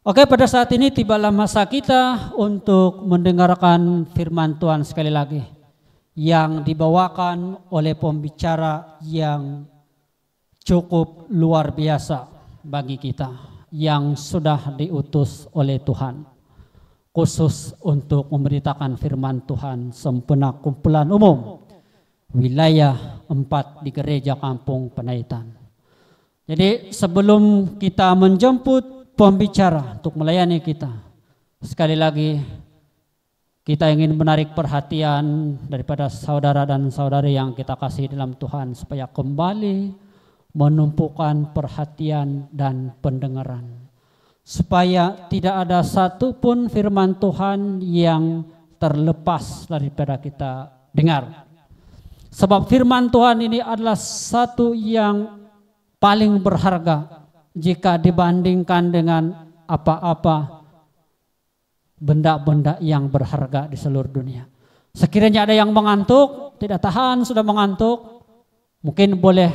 Oke, pada saat ini tibalah masa kita untuk mendengarkan firman Tuhan sekali lagi yang dibawakan oleh pembicara yang cukup luar biasa bagi kita yang sudah diutus oleh Tuhan khusus untuk memberitakan firman Tuhan sempena kumpulan umum wilayah 4 di Gereja Kampung Penaitan. Jadi sebelum kita menjemput pembicara untuk melayani kita, sekali lagi kita ingin menarik perhatian daripada saudara dan saudari yang kita kasih dalam Tuhan supaya kembali menumpukan perhatian dan pendengaran, supaya tidak ada satupun firman Tuhan yang terlepas daripada kita dengar. Sebab firman Tuhan ini adalah satu yang paling berharga jika dibandingkan dengan apa-apa benda-benda yang berharga di seluruh dunia. Sekiranya ada yang mengantuk, tidak tahan sudah mengantuk, mungkin boleh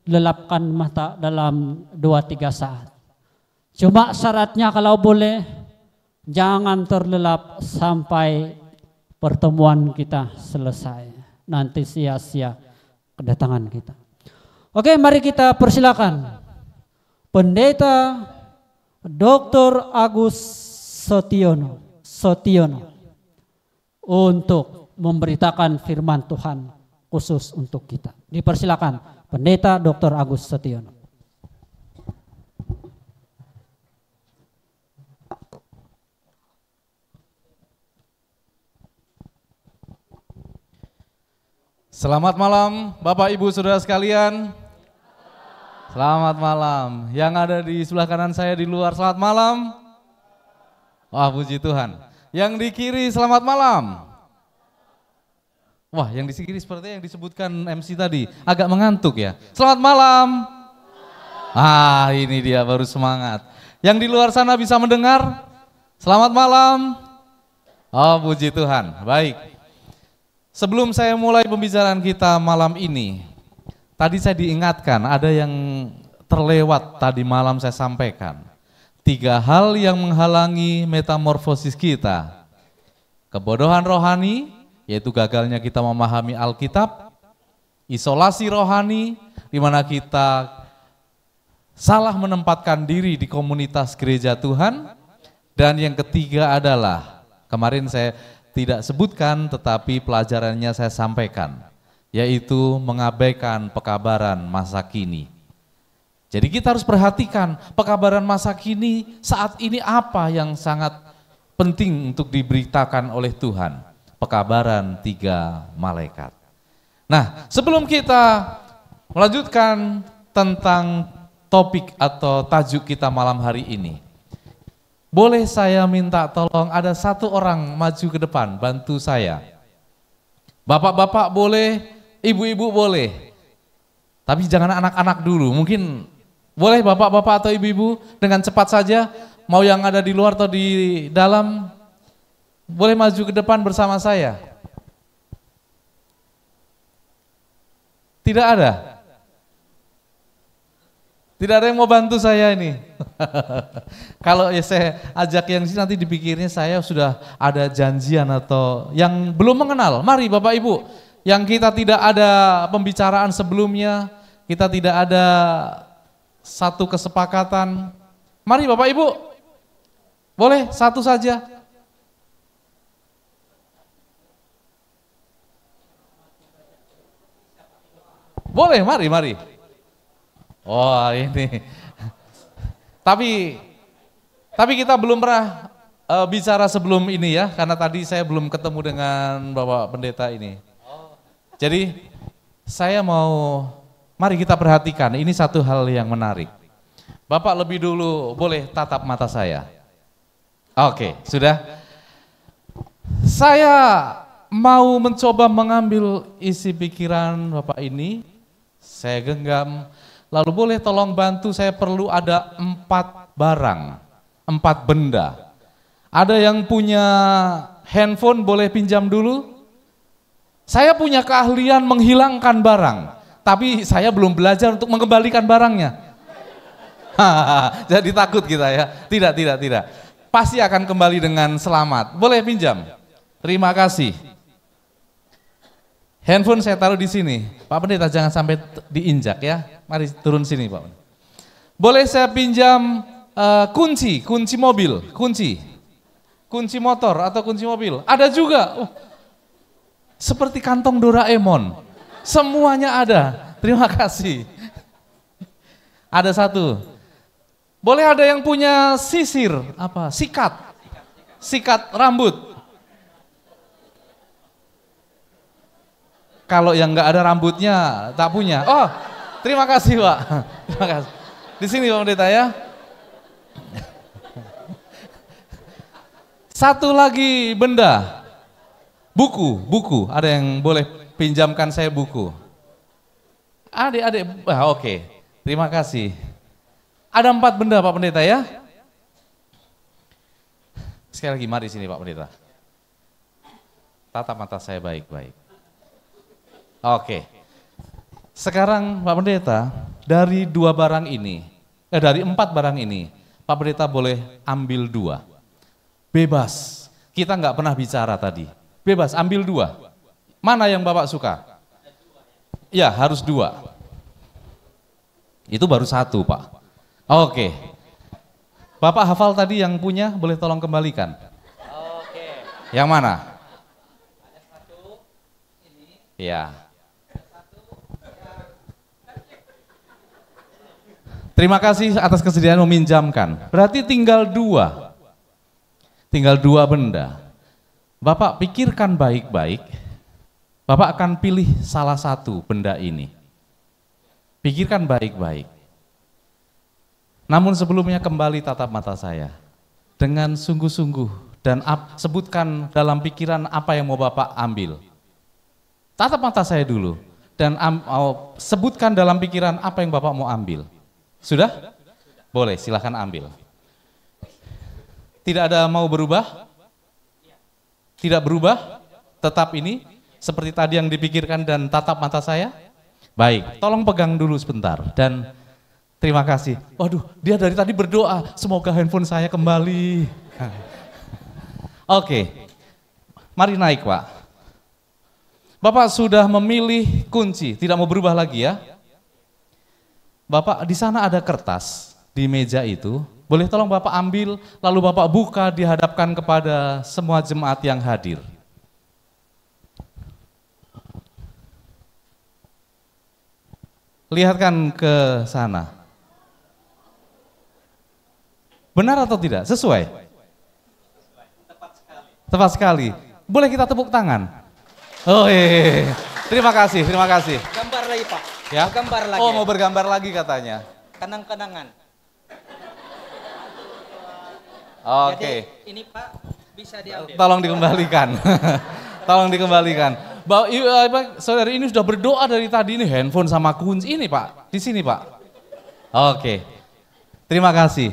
lelapkan mata dalam 2-3 saat. Cuma syaratnya kalau boleh jangan terlelap sampai pertemuan kita selesai. Nanti sia-sia kedatangan kita. Oke, mari kita persilakan Pendeta Dr. Agus Sotiono untuk memberitakan firman Tuhan khusus untuk kita. Dipersilakan Pendeta Dr. Agus Sotiono. Selamat malam Bapak Ibu Saudara sekalian. Selamat malam. Yang ada di sebelah kanan saya di luar, selamat malam. Wah, puji Tuhan. Yang di kiri, selamat malam. Wah, yang di kiri seperti yang disebutkan MC tadi, agak mengantuk ya. Selamat malam. Ah, ini dia baru semangat. Yang di luar sana bisa mendengar? Selamat malam. Oh, puji Tuhan. Baik. Sebelum saya mulai pembicaraan kita malam ini, tadi saya diingatkan ada yang terlewat tadi malam saya sampaikan. 3 hal yang menghalangi metamorfosis kita. Kebodohan rohani, yaitu gagalnya kita memahami Alkitab. Isolasi rohani, di mana kita salah menempatkan diri di komunitas gereja Tuhan. Dan yang ketiga adalah, kemarin saya tidak sebutkan tetapi pelajarannya saya sampaikan, yaitu mengabaikan pekabaran masa kini. Jadi kita harus perhatikan pekabaran masa kini saat ini apa yang sangat penting untuk diberitakan oleh Tuhan. Pekabaran 3 malaikat. Nah, sebelum kita melanjutkan tentang topik atau tajuk kita malam hari ini, boleh saya minta tolong ada 1 orang maju ke depan, bantu saya. Bapak-bapak boleh, ibu-ibu boleh. Tapi jangan anak-anak dulu, mungkin boleh bapak-bapak atau ibu-ibu dengan cepat saja, mau yang ada di luar atau di dalam, boleh maju ke depan bersama saya. Tidak ada? Tidak ada yang mau bantu saya ini. Kalau ya saya ajak yang sini nanti dipikirnya saya sudah ada janjian atau yang belum mengenal. Mari Bapak Ibu, yang kita tidak ada pembicaraan sebelumnya, kita tidak ada satu kesepakatan. Mari Bapak Ibu, boleh satu saja. Boleh, mari. Oh ini, tapi kita belum pernah bicara sebelum ini ya, karena tadi saya belum ketemu dengan Bapak Pendeta ini. Jadi saya mari kita perhatikan, ini satu hal yang menarik. Bapak lebih dulu boleh tatap mata saya. Oke, sudah. Saya mau mencoba mengambil isi pikiran Bapak ini, saya genggam. Lalu boleh tolong bantu, saya perlu ada 4 barang, 4 benda. Ada yang punya handphone boleh pinjam dulu. Saya punya keahlian menghilangkan barang, tapi saya belum belajar untuk mengembalikan barangnya. Jadi takut kita ya. Tidak, tidak, tidak. Pasti akan kembali dengan selamat. Boleh pinjam? Terima kasih. Handphone saya taruh di sini. Pak Pendeta jangan sampai diinjak ya. Mari turun sini Pak. Boleh saya pinjam kunci mobil, kunci motor atau kunci mobil. Ada juga. Seperti kantong Doraemon. Semuanya ada. Terima kasih. Ada satu. Boleh ada yang punya sisir, sikat rambut. Kalau yang nggak ada rambutnya tak punya. Oh, terima kasih Pak. Terima kasih. Di sini Pak Pendeta ya. Satu lagi benda. Buku. Ada yang boleh pinjamkan saya buku? Adik-adik, oke. Terima kasih. Ada 4 benda Pak Pendeta ya. Sekali lagi mari sini Pak Pendeta. Tatap mata saya baik-baik. Oke. Sekarang Pak Pendeta, dari 4 barang ini, Pak Pendeta boleh ambil 2. Bebas. Kita nggak pernah bicara tadi. Bebas, ambil 2. Mana yang Bapak suka? Ya, harus 2. Itu baru 1, Pak. Oke. Bapak hafal tadi yang punya, boleh tolong kembalikan. Oke. Yang mana? Ada 1, ini. Ya. Terima kasih atas kesediaan meminjamkan. Berarti tinggal 2. Tinggal 2 benda. Bapak pikirkan baik-baik. Bapak akan pilih salah satu benda ini. Pikirkan baik-baik. Namun sebelumnya kembali tatap mata saya. Dengan sungguh-sungguh dan sebutkan dalam pikiran apa yang mau Bapak ambil. Tatap mata saya dulu dan sebutkan dalam pikiran apa yang Bapak mau ambil. Sudah? Boleh, silahkan ambil. Tidak ada mau berubah? Tidak berubah? Tetap ini seperti tadi yang dipikirkan dan tatap mata saya? Baik, tolong pegang dulu sebentar dan terima kasih. Waduh, dia dari tadi berdoa, semoga handphone saya kembali. Oke, mari naik Pak. Bapak sudah memilih kunci, tidak mau berubah lagi ya? Bapak, di sana ada kertas di meja itu, boleh tolong Bapak ambil, lalu Bapak buka dihadapkan kepada semua jemaat yang hadir. Lihatkan ke sana. Benar atau tidak? Sesuai? Tepat sekali. Boleh kita tepuk tangan? Oh iya. Terima kasih, terima kasih. Gambar lagi Pak. Ya? Gambar lagi. Oh mau bergambar lagi katanya. Kenang-kenangan. Oke. Jadi ini Pak bisa diambil. Tolong dikembalikan. Tolong dikembalikan. Saudari ini sudah berdoa dari tadi, ini handphone sama kunci ini Pak. Di sini Pak. Oke. Terima kasih.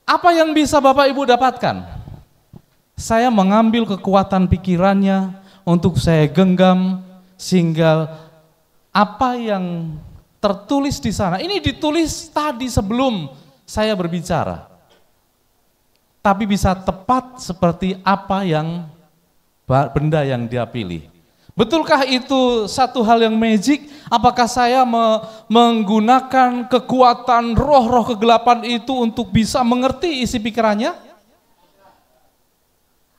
Apa yang bisa Bapak Ibu dapatkan? Saya mengambil kekuatan pikirannya untuk saya genggam sehingga apa yang tertulis di sana, ini ditulis tadi sebelum saya berbicara. Tapi bisa tepat seperti apa yang benda yang dia pilih. Betulkah itu satu hal yang magic? Apakah saya menggunakan kekuatan roh-roh kegelapan itu untuk bisa mengerti isi pikirannya?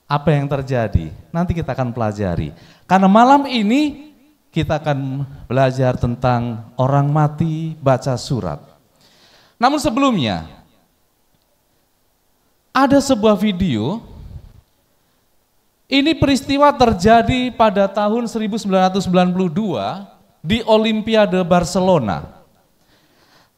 Apa yang terjadi? Nanti kita akan pelajari. Karena malam ini kita akan belajar tentang orang mati baca surat. Namun sebelumnya, ada sebuah video. Ini peristiwa terjadi pada tahun 1992 di Olimpiade Barcelona.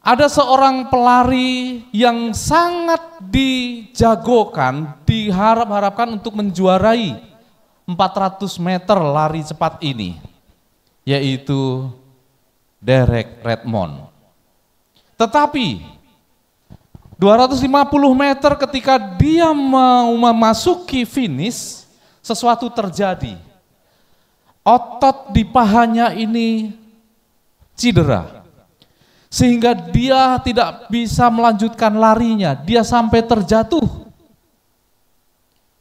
Ada seorang pelari yang sangat dijagokan, diharap-harapkan untuk menjuarai 400 meter lari cepat ini, yaitu Derek Redmond. Tetapi 250 meter ketika dia mau memasuki finish, sesuatu terjadi. Otot di pahanya ini cedera. sehingga dia tidak bisa melanjutkan larinya, dia sampai terjatuh.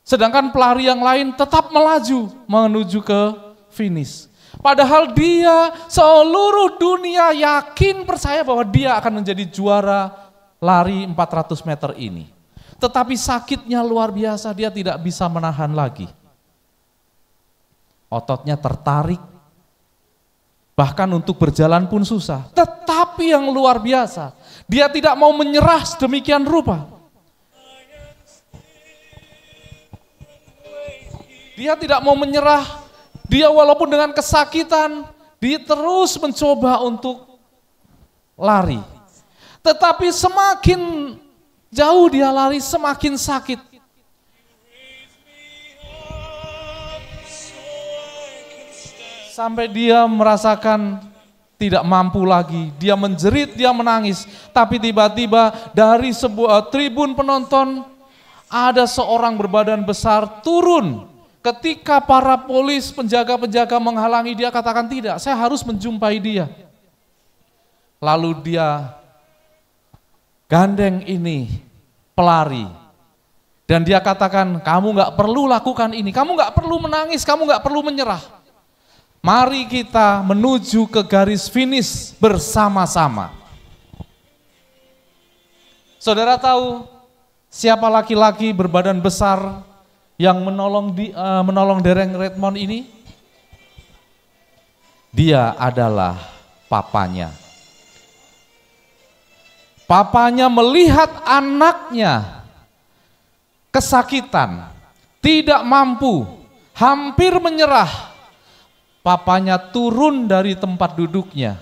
Sedangkan pelari yang lain tetap melaju menuju ke finish. Padahal dia seluruh dunia yakin percaya bahwa dia akan menjadi juara lari 400 meter ini. Tetapi sakitnya luar biasa, dia tidak bisa menahan lagi. Ototnya tertarik, bahkan untuk berjalan pun susah. Tetapi yang luar biasa, dia tidak mau menyerah sedemikian rupa. Dia tidak mau menyerah, dia walaupun dengan kesakitan, dia terus mencoba untuk lari. Tetapi semakin jauh dia lari, semakin sakit. Sampai dia merasakan tidak mampu lagi, dia menjerit, dia menangis. Tapi tiba-tiba dari sebuah tribun penonton ada seorang berbadan besar turun. Ketika para polis penjaga-penjaga menghalangi, dia katakan tidak, saya harus menjumpai dia. Lalu dia gandeng ini pelari. Dan dia katakan, kamu gak perlu lakukan ini, kamu gak perlu menangis, kamu gak perlu menyerah. Mari kita menuju ke garis finish bersama-sama. Saudara tahu siapa laki-laki berbadan besar yang menolong Derek Redmond ini? Dia adalah papanya. Papanya melihat anaknya kesakitan, tidak mampu, hampir menyerah. Papanya turun dari tempat duduknya.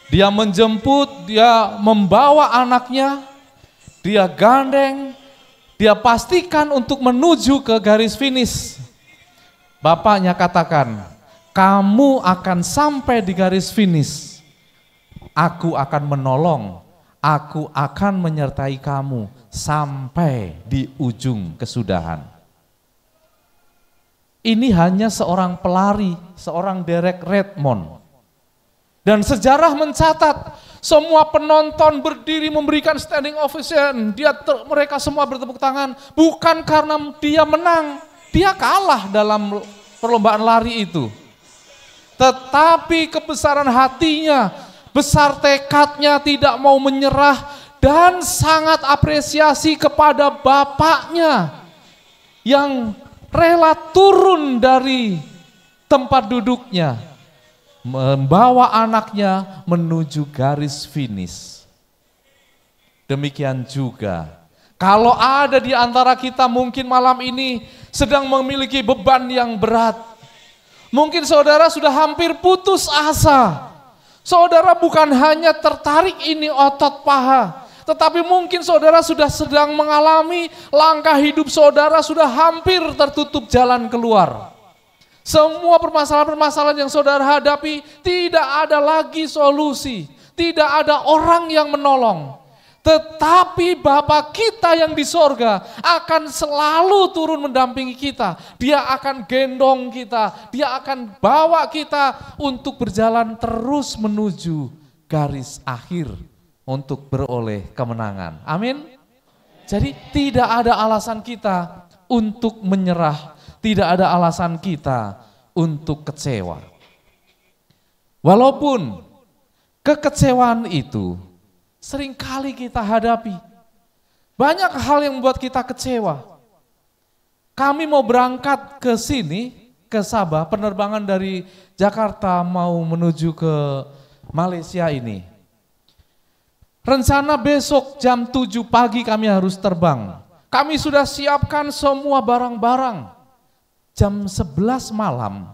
Dia menjemput, dia membawa anaknya, dia gandeng, dia pastikan untuk menuju ke garis finish. Bapaknya katakan, kamu akan sampai di garis finish. Aku akan menolong, aku akan menyertai kamu sampai di ujung kesudahan. Ini hanya seorang pelari, seorang Derek Redmond. Dan sejarah mencatat, semua penonton berdiri memberikan standing ovation. Mereka semua bertepuk tangan, bukan karena dia menang, dia kalah dalam perlombaan lari itu. Tetapi kebesaran hatinya, besar tekadnya, tidak mau menyerah, dan sangat apresiasi kepada bapaknya yang rela turun dari tempat duduknya, membawa anaknya menuju garis finish. Demikian juga, kalau ada di antara kita mungkin malam ini sedang memiliki beban yang berat. Mungkin saudara sudah hampir putus asa. Saudara bukan hanya tertarik ini otot paha, tetapi mungkin saudara sudah sedang mengalami langkah hidup saudara sudah hampir tertutup jalan keluar. Semua permasalahan-permasalahan yang saudara hadapi tidak ada lagi solusi, tidak ada orang yang menolong. Tetapi Bapa kita yang di sorga akan selalu turun mendampingi kita. Dia akan gendong kita, dia akan bawa kita untuk berjalan terus menuju garis akhir, untuk beroleh kemenangan. Amin. Jadi tidak ada alasan kita untuk menyerah, tidak ada alasan kita untuk kecewa. Walaupun kekecewaan itu seringkali kita hadapi. Banyak hal yang membuat kita kecewa. Kami mau berangkat ke sini, ke Sabah, penerbangan dari Jakarta mau menuju ke Malaysia ini. Rencana besok jam 7 pagi kami harus terbang. Kami sudah siapkan semua barang-barang. Jam 11 malam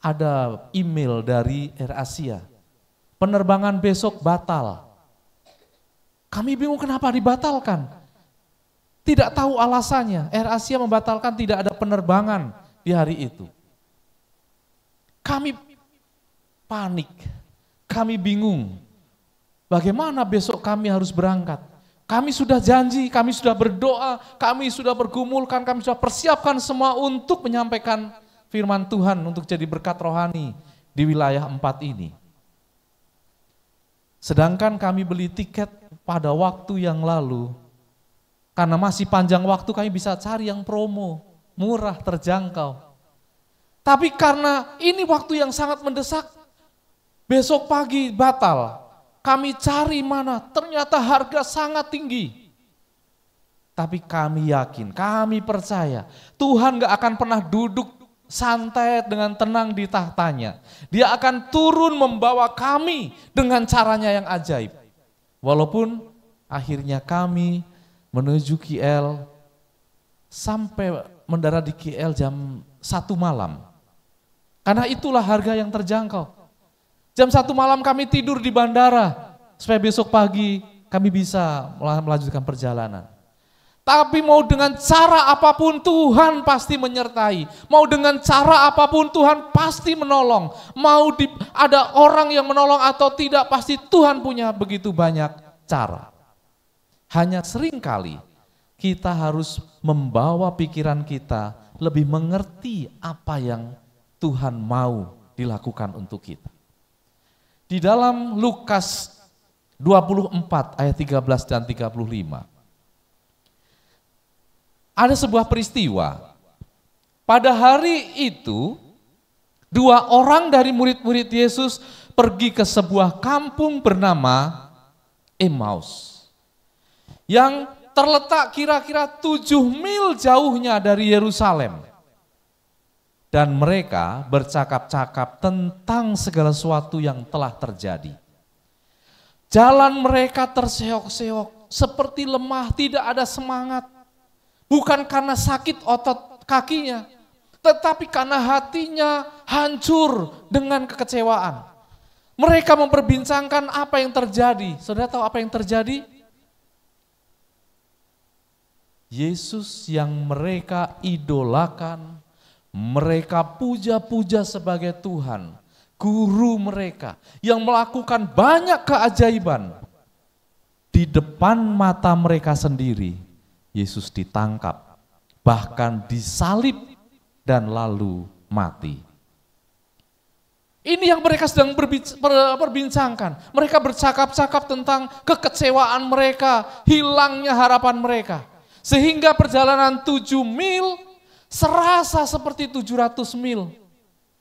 ada email dari AirAsia. Penerbangan besok batal. Kami bingung kenapa dibatalkan. Tidak tahu alasannya. AirAsia membatalkan, tidak ada penerbangan di hari itu. Kami panik. Kami bingung. Bagaimana besok kami harus berangkat? Kami sudah janji, kami sudah berdoa, kami sudah bergumulkan, kami sudah persiapkan semua untuk menyampaikan firman Tuhan untuk jadi berkat rohani di wilayah 4 ini. Sedangkan kami beli tiket pada waktu yang lalu, karena masih panjang waktu kami bisa cari yang promo, murah, terjangkau. Tapi karena ini waktu yang sangat mendesak, besok pagi batal. Kami cari mana, ternyata harga sangat tinggi. Tapi kami yakin, kami percaya Tuhan gak akan pernah duduk santai dengan tenang di tahtanya. Dia akan turun membawa kami dengan caranya yang ajaib. Walaupun akhirnya kami menuju KL sampai mendarat di KL jam 1 malam. Karena itulah harga yang terjangkau. Jam 1 malam kami tidur di bandara supaya besok pagi kami bisa melanjutkan perjalanan. Tapi mau dengan cara apapun Tuhan pasti menyertai. Mau dengan cara apapun Tuhan pasti menolong. Mau ada orang yang menolong atau tidak, pasti Tuhan punya begitu banyak cara. Hanya seringkali kita harus membawa pikiran kita lebih mengerti apa yang Tuhan mau dilakukan untuk kita. Di dalam Lukas 24 ayat 13 dan 35. Ada sebuah peristiwa, pada hari itu 2 orang dari murid-murid Yesus pergi ke sebuah kampung bernama Emmaus, yang terletak kira-kira 7 mil jauhnya dari Yerusalem. Dan mereka bercakap-cakap tentang segala sesuatu yang telah terjadi. Jalan mereka terseok-seok, seperti lemah, tidak ada semangat. Bukan karena sakit otot kakinya, tetapi karena hatinya hancur dengan kekecewaan. Mereka memperbincangkan apa yang terjadi. Saudara tahu apa yang terjadi? Yesus yang mereka idolakan, mereka puja-puja sebagai Tuhan, guru mereka yang melakukan banyak keajaiban, di depan mata mereka sendiri. Yesus ditangkap, bahkan disalib dan lalu mati. Ini yang mereka sedang perbincangkan. Mereka bercakap-cakap tentang kekecewaan mereka, hilangnya harapan mereka. Sehingga perjalanan 7 mil serasa seperti 700 mil.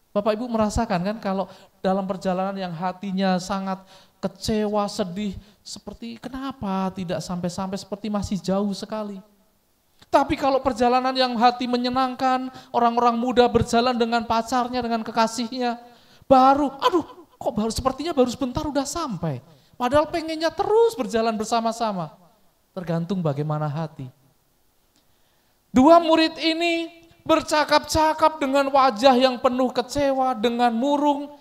Bapak Ibu merasakan kan kalau dalam perjalanan yang hatinya sangat kecewa, sedih, seperti kenapa tidak sampai-sampai, seperti masih jauh sekali. Tapi kalau perjalanan yang hati menyenangkan, orang-orang muda berjalan dengan pacarnya, dengan kekasihnya, baru, kok baru sepertinya baru sebentar udah sampai. Padahal pengennya terus berjalan bersama-sama. Tergantung bagaimana hati. 2 murid ini bercakap-cakap dengan wajah yang penuh kecewa, dengan murung.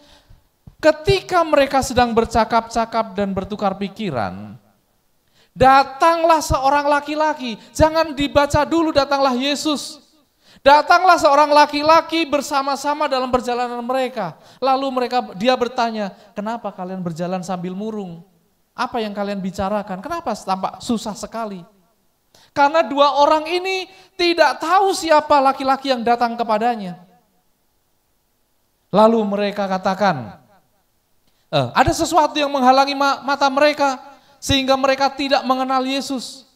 Ketika mereka sedang bercakap-cakap dan bertukar pikiran, datanglah seorang laki-laki. Jangan dibaca dulu, datanglah Yesus. Datanglah seorang laki-laki bersama-sama dalam perjalanan mereka. Lalu dia bertanya, kenapa kalian berjalan sambil murung? Apa yang kalian bicarakan? Kenapa tampak susah sekali? Karena 2 orang ini tidak tahu siapa laki-laki yang datang kepadanya. Lalu mereka katakan, ada sesuatu yang menghalangi mata mereka sehingga mereka tidak mengenal Yesus.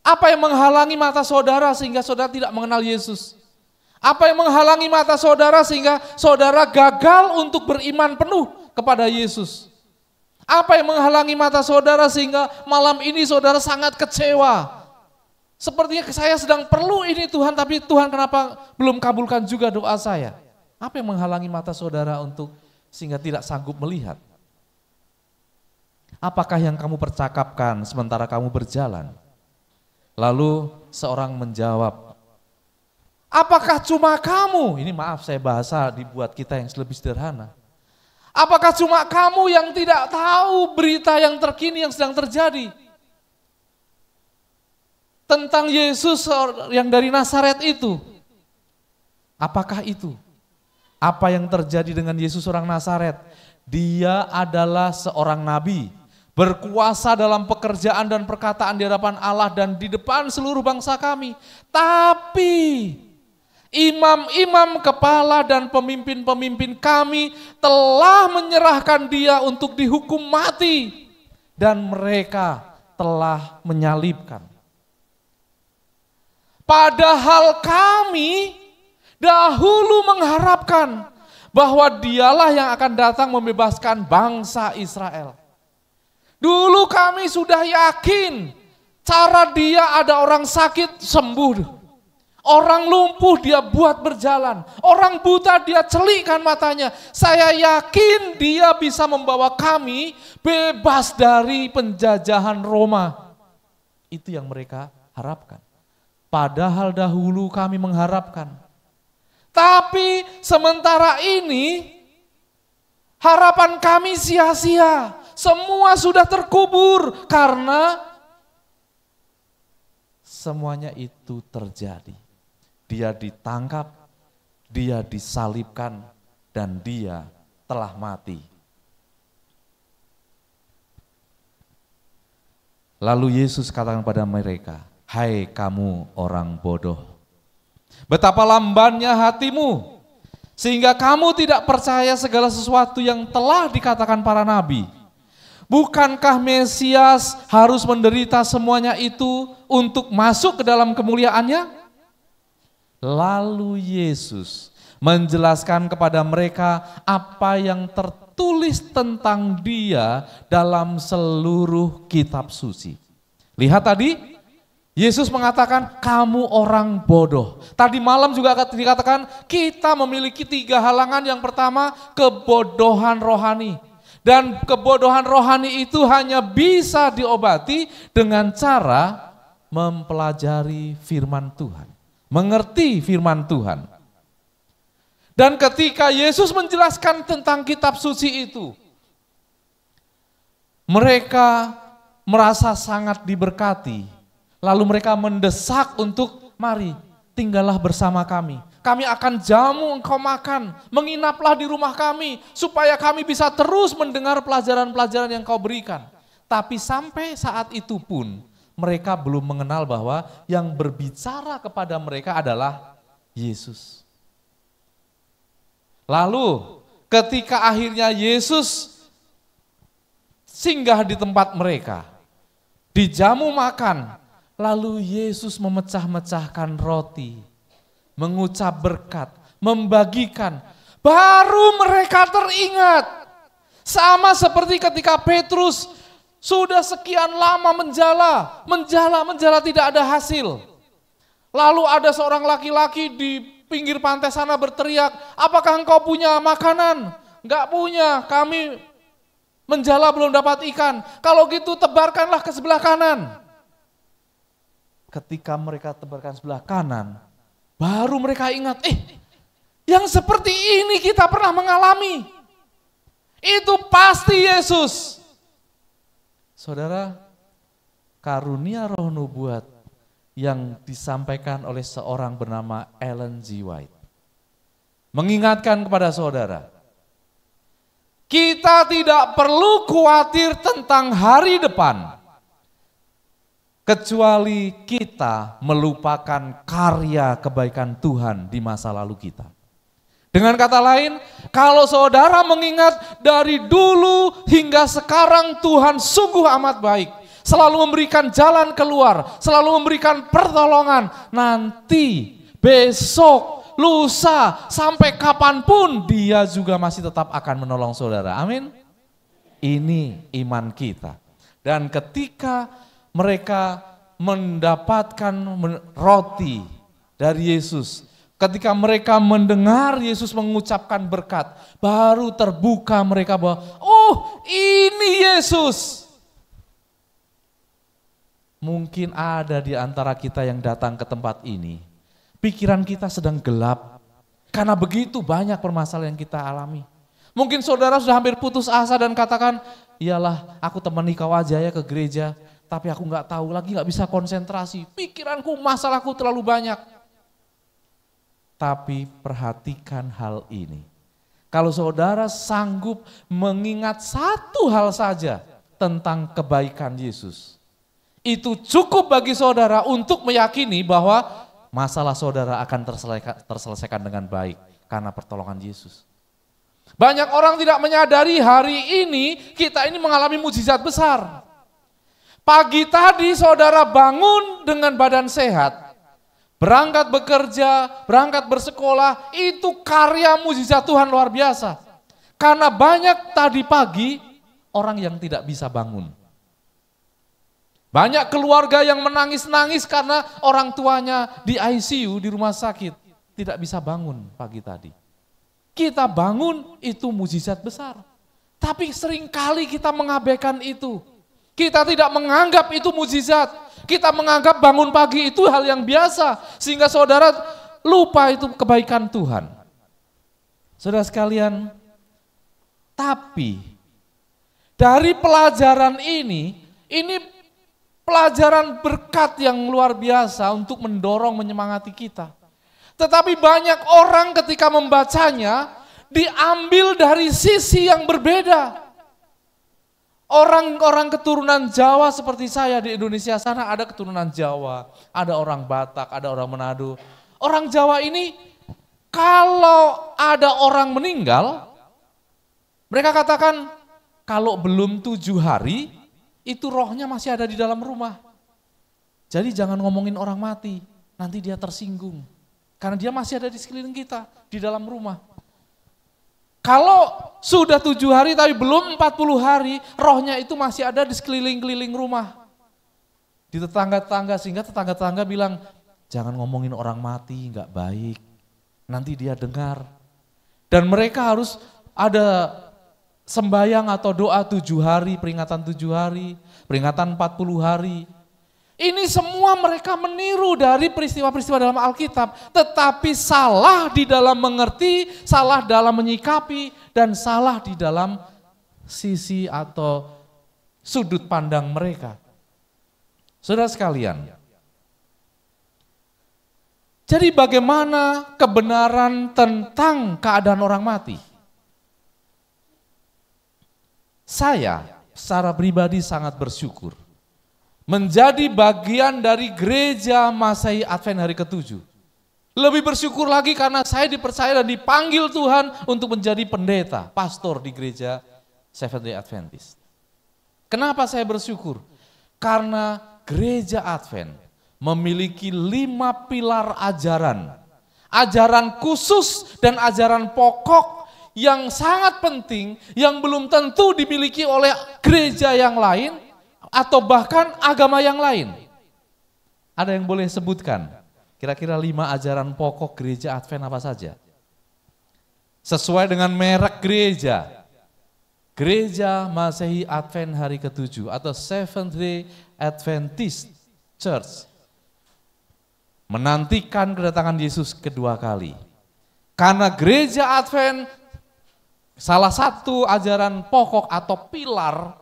Apa yang menghalangi mata saudara sehingga saudara tidak mengenal Yesus? Apa yang menghalangi mata saudara sehingga saudara gagal untuk beriman penuh kepada Yesus? Apa yang menghalangi mata saudara sehingga malam ini saudara sangat kecewa? Sepertinya saya sedang perlu ini Tuhan, tapi Tuhan kenapa belum kabulkan juga doa saya? Apa yang menghalangi mata saudara untuk sehingga tidak sanggup melihat? Apakah yang kamu percakapkan sementara kamu berjalan? Lalu seorang menjawab, apakah cuma kamu? Ini maaf saya bahasa dibuat kita yang lebih sederhana. Apakah cuma kamu yang tidak tahu berita yang terkini yang sedang terjadi? Tentang Yesus yang dari Nazaret itu. Apakah itu? Apa yang terjadi dengan Yesus orang Nazaret? Dia adalah seorang nabi, berkuasa dalam pekerjaan dan perkataan di hadapan Allah dan di depan seluruh bangsa kami. Tapi imam-imam kepala dan pemimpin-pemimpin kami telah menyerahkan dia untuk dihukum mati dan mereka telah menyalibkan. Padahal kami dahulu mengharapkan bahwa dialah yang akan datang membebaskan bangsa Israel. Dulu kami sudah yakin cara dia ada orang sakit sembuh. Orang lumpuh dia buat berjalan. Orang buta dia celikkan matanya. Saya yakin dia bisa membawa kami bebas dari penjajahan Roma. Itu yang mereka harapkan. Padahal dahulu kami mengharapkan. Tapi sementara ini harapan kami sia-sia. Semua sudah terkubur karena semuanya itu terjadi. Dia ditangkap, dia disalibkan, dan dia telah mati. Lalu Yesus katakan pada mereka, "Hai kamu orang bodoh, betapa lambannya hatimu, sehingga kamu tidak percaya segala sesuatu yang telah dikatakan para nabi. Bukankah Mesias harus menderita semuanya itu untuk masuk ke dalam kemuliaannya?" Lalu Yesus menjelaskan kepada mereka apa yang tertulis tentang dia dalam seluruh kitab suci. Lihat tadi, Yesus mengatakan kamu orang bodoh. Tadi malam juga dikatakan kita memiliki 3 halangan. Yang pertama kebodohan rohani. Dan kebodohan rohani itu hanya bisa diobati dengan cara mempelajari firman Tuhan. Mengerti firman Tuhan. Dan ketika Yesus menjelaskan tentang kitab suci itu, mereka merasa sangat diberkati. Lalu mereka mendesak untuk mari tinggallah bersama kami. Kami akan jamu engkau makan, menginaplah di rumah kami supaya kami bisa terus mendengar pelajaran-pelajaran yang kau berikan. Tapi sampai saat itu pun mereka belum mengenal bahwa yang berbicara kepada mereka adalah Yesus. Lalu ketika akhirnya Yesus singgah di tempat mereka, dijamu makan, lalu Yesus memecah-mecahkan roti, mengucap berkat, membagikan, baru mereka teringat. Sama seperti ketika Petrus sudah sekian lama menjala tidak ada hasil. Lalu ada seorang laki-laki di pinggir pantai sana berteriak, apakah engkau punya makanan? Enggak punya, kami menjala belum dapat ikan. Kalau gitu tebarkanlah ke sebelah kanan. Ketika mereka tebarkan sebelah kanan, baru mereka ingat, yang seperti ini kita pernah mengalami. Itu pasti Yesus. Saudara, karunia roh nubuat yang disampaikan oleh seorang bernama Ellen G. White mengingatkan kepada saudara, kita tidak perlu khawatir tentang hari depan, kecuali kita melupakan karya kebaikan Tuhan di masa lalu kita. Dengan kata lain, kalau saudara mengingat dari dulu hingga sekarang Tuhan sungguh amat baik. Selalu memberikan jalan keluar, selalu memberikan pertolongan. Nanti, besok, lusa, sampai kapanpun dia juga masih tetap akan menolong saudara. Amin. Ini iman kita. Dan ketika mereka mendapatkan roti dari Yesus, ketika mereka mendengar Yesus mengucapkan berkat, baru terbuka mereka bahwa, oh ini Yesus. Mungkin ada di antara kita yang datang ke tempat ini, pikiran kita sedang gelap, karena begitu banyak permasalahan yang kita alami. Mungkin saudara sudah hampir putus asa dan katakan, iyalah aku temani kau aja ya ke gereja, tapi aku nggak tahu lagi, nggak bisa konsentrasi, pikiranku, masalahku terlalu banyak. Tapi perhatikan hal ini. Kalau saudara sanggup mengingat satu hal saja tentang kebaikan Yesus, itu cukup bagi saudara untuk meyakini bahwa masalah saudara akan terselesaikan dengan baik karena pertolongan Yesus. Banyak orang tidak menyadari hari ini kita ini mengalami mukjizat besar. Pagi tadi saudara bangun dengan badan sehat, berangkat bekerja, berangkat bersekolah, itu karya mujizat Tuhan luar biasa. Karena banyak tadi pagi orang yang tidak bisa bangun. Banyak keluarga yang menangis-nangis karena orang tuanya di ICU, di rumah sakit, tidak bisa bangun pagi tadi. Kita bangun itu mujizat besar. Tapi seringkali kita mengabaikan itu. Kita tidak menganggap itu mujizat. Kita menganggap bangun pagi itu hal yang biasa. Sehingga saudara lupa itu kebaikan Tuhan. Saudara sekalian, tapi dari pelajaran ini pelajaran berkat yang luar biasa untuk mendorong, menyemangati kita. Tetapi banyak orang ketika membacanya, diambil dari sisi yang berbeda. Orang-orang keturunan Jawa seperti saya di Indonesia sana ada keturunan Jawa, ada orang Batak, ada orang Manado. Orang Jawa ini kalau ada orang meninggal, mereka katakan kalau belum 7 hari itu rohnya masih ada di dalam rumah. Jadi jangan ngomongin orang mati, nanti dia tersinggung. Karena dia masih ada di sekeliling kita, di dalam rumah. Kalau sudah 7 hari tapi belum 40 hari, rohnya itu masih ada di sekeliling-keliling rumah. Di tetangga-tetangga, sehingga tetangga-tetangga bilang, jangan ngomongin orang mati, enggak baik. Nanti dia dengar. Dan mereka harus ada sembahyang atau doa 7 hari, peringatan 7 hari, peringatan 40 hari. Ini semua mereka meniru dari peristiwa-peristiwa dalam Alkitab, tetapi salah di dalam mengerti, salah dalam menyikapi, dan salah di dalam sisi atau sudut pandang mereka. Saudara sekalian, jadi bagaimana kebenaran tentang keadaan orang mati? Saya secara pribadi sangat bersyukur menjadi bagian dari gereja Masehi Advent hari ke-7. Lebih bersyukur lagi karena saya dipercaya dan dipanggil Tuhan untuk menjadi pendeta, pastor di gereja Seventh-day Adventist. Kenapa saya bersyukur? Karena gereja Advent memiliki 5 pilar ajaran. Ajaran khusus dan ajaran pokok yang sangat penting, yang belum tentu dimiliki oleh gereja yang lain, atau bahkan agama yang lain. Ada yang boleh sebutkan? Kira-kira 5 ajaran pokok gereja Advent apa saja? Sesuai dengan merek gereja. Gereja Masehi Advent hari ke-7 atau Seventh-day Adventist Church menantikan kedatangan Yesus kedua kali. Karena gereja Advent salah satu ajaran pokok atau pilar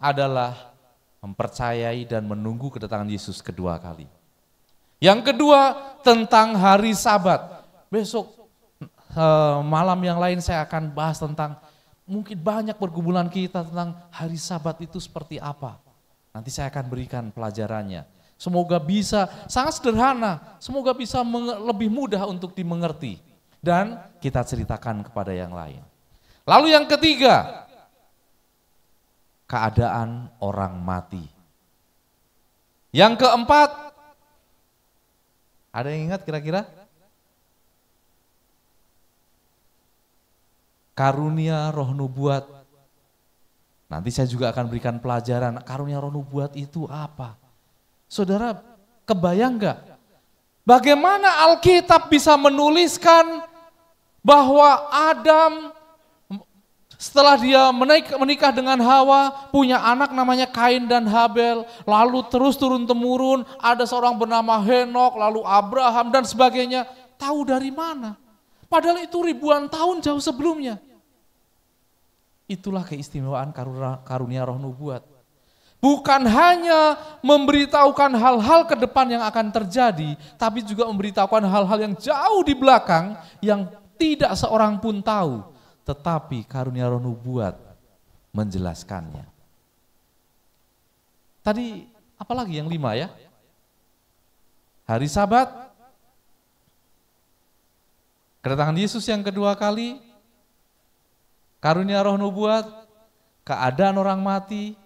adalah mempercayai dan menunggu kedatangan Yesus kedua kali. Yang kedua tentang hari Sabat. Besok malam yang lain saya akan bahas tentang mungkin banyak pergumulan kita tentang hari Sabat itu seperti apa. Nanti saya akan berikan pelajarannya. Semoga bisa, sangat sederhana, semoga bisa lebih mudah untuk dimengerti. Dan kita ceritakan kepada yang lain. Lalu yang ketiga, keadaan orang mati. Yang keempat, ada yang ingat kira-kira? Karunia roh nubuat. Nanti saya juga akan berikan pelajaran, karunia roh nubuat itu apa? Saudara, kebayang gak? Bagaimana Alkitab bisa menuliskan bahwa Adam setelah dia menikah dengan Hawa, punya anak namanya Kain dan Habel, lalu terus turun-temurun, ada seorang bernama Henok, lalu Abraham dan sebagainya. Tahu dari mana? Padahal itu ribuan tahun jauh sebelumnya. Itulah keistimewaan karunia roh nubuat. Bukan hanya memberitahukan hal-hal ke depan yang akan terjadi, tapi juga memberitahukan hal-hal yang jauh di belakang yang tidak seorang pun tahu. Tetapi karunia roh nubuat menjelaskannya. Tadi apalagi yang 5 ya? Hari Sabat, kedatangan Yesus yang kedua kali, karunia roh nubuat, keadaan orang mati,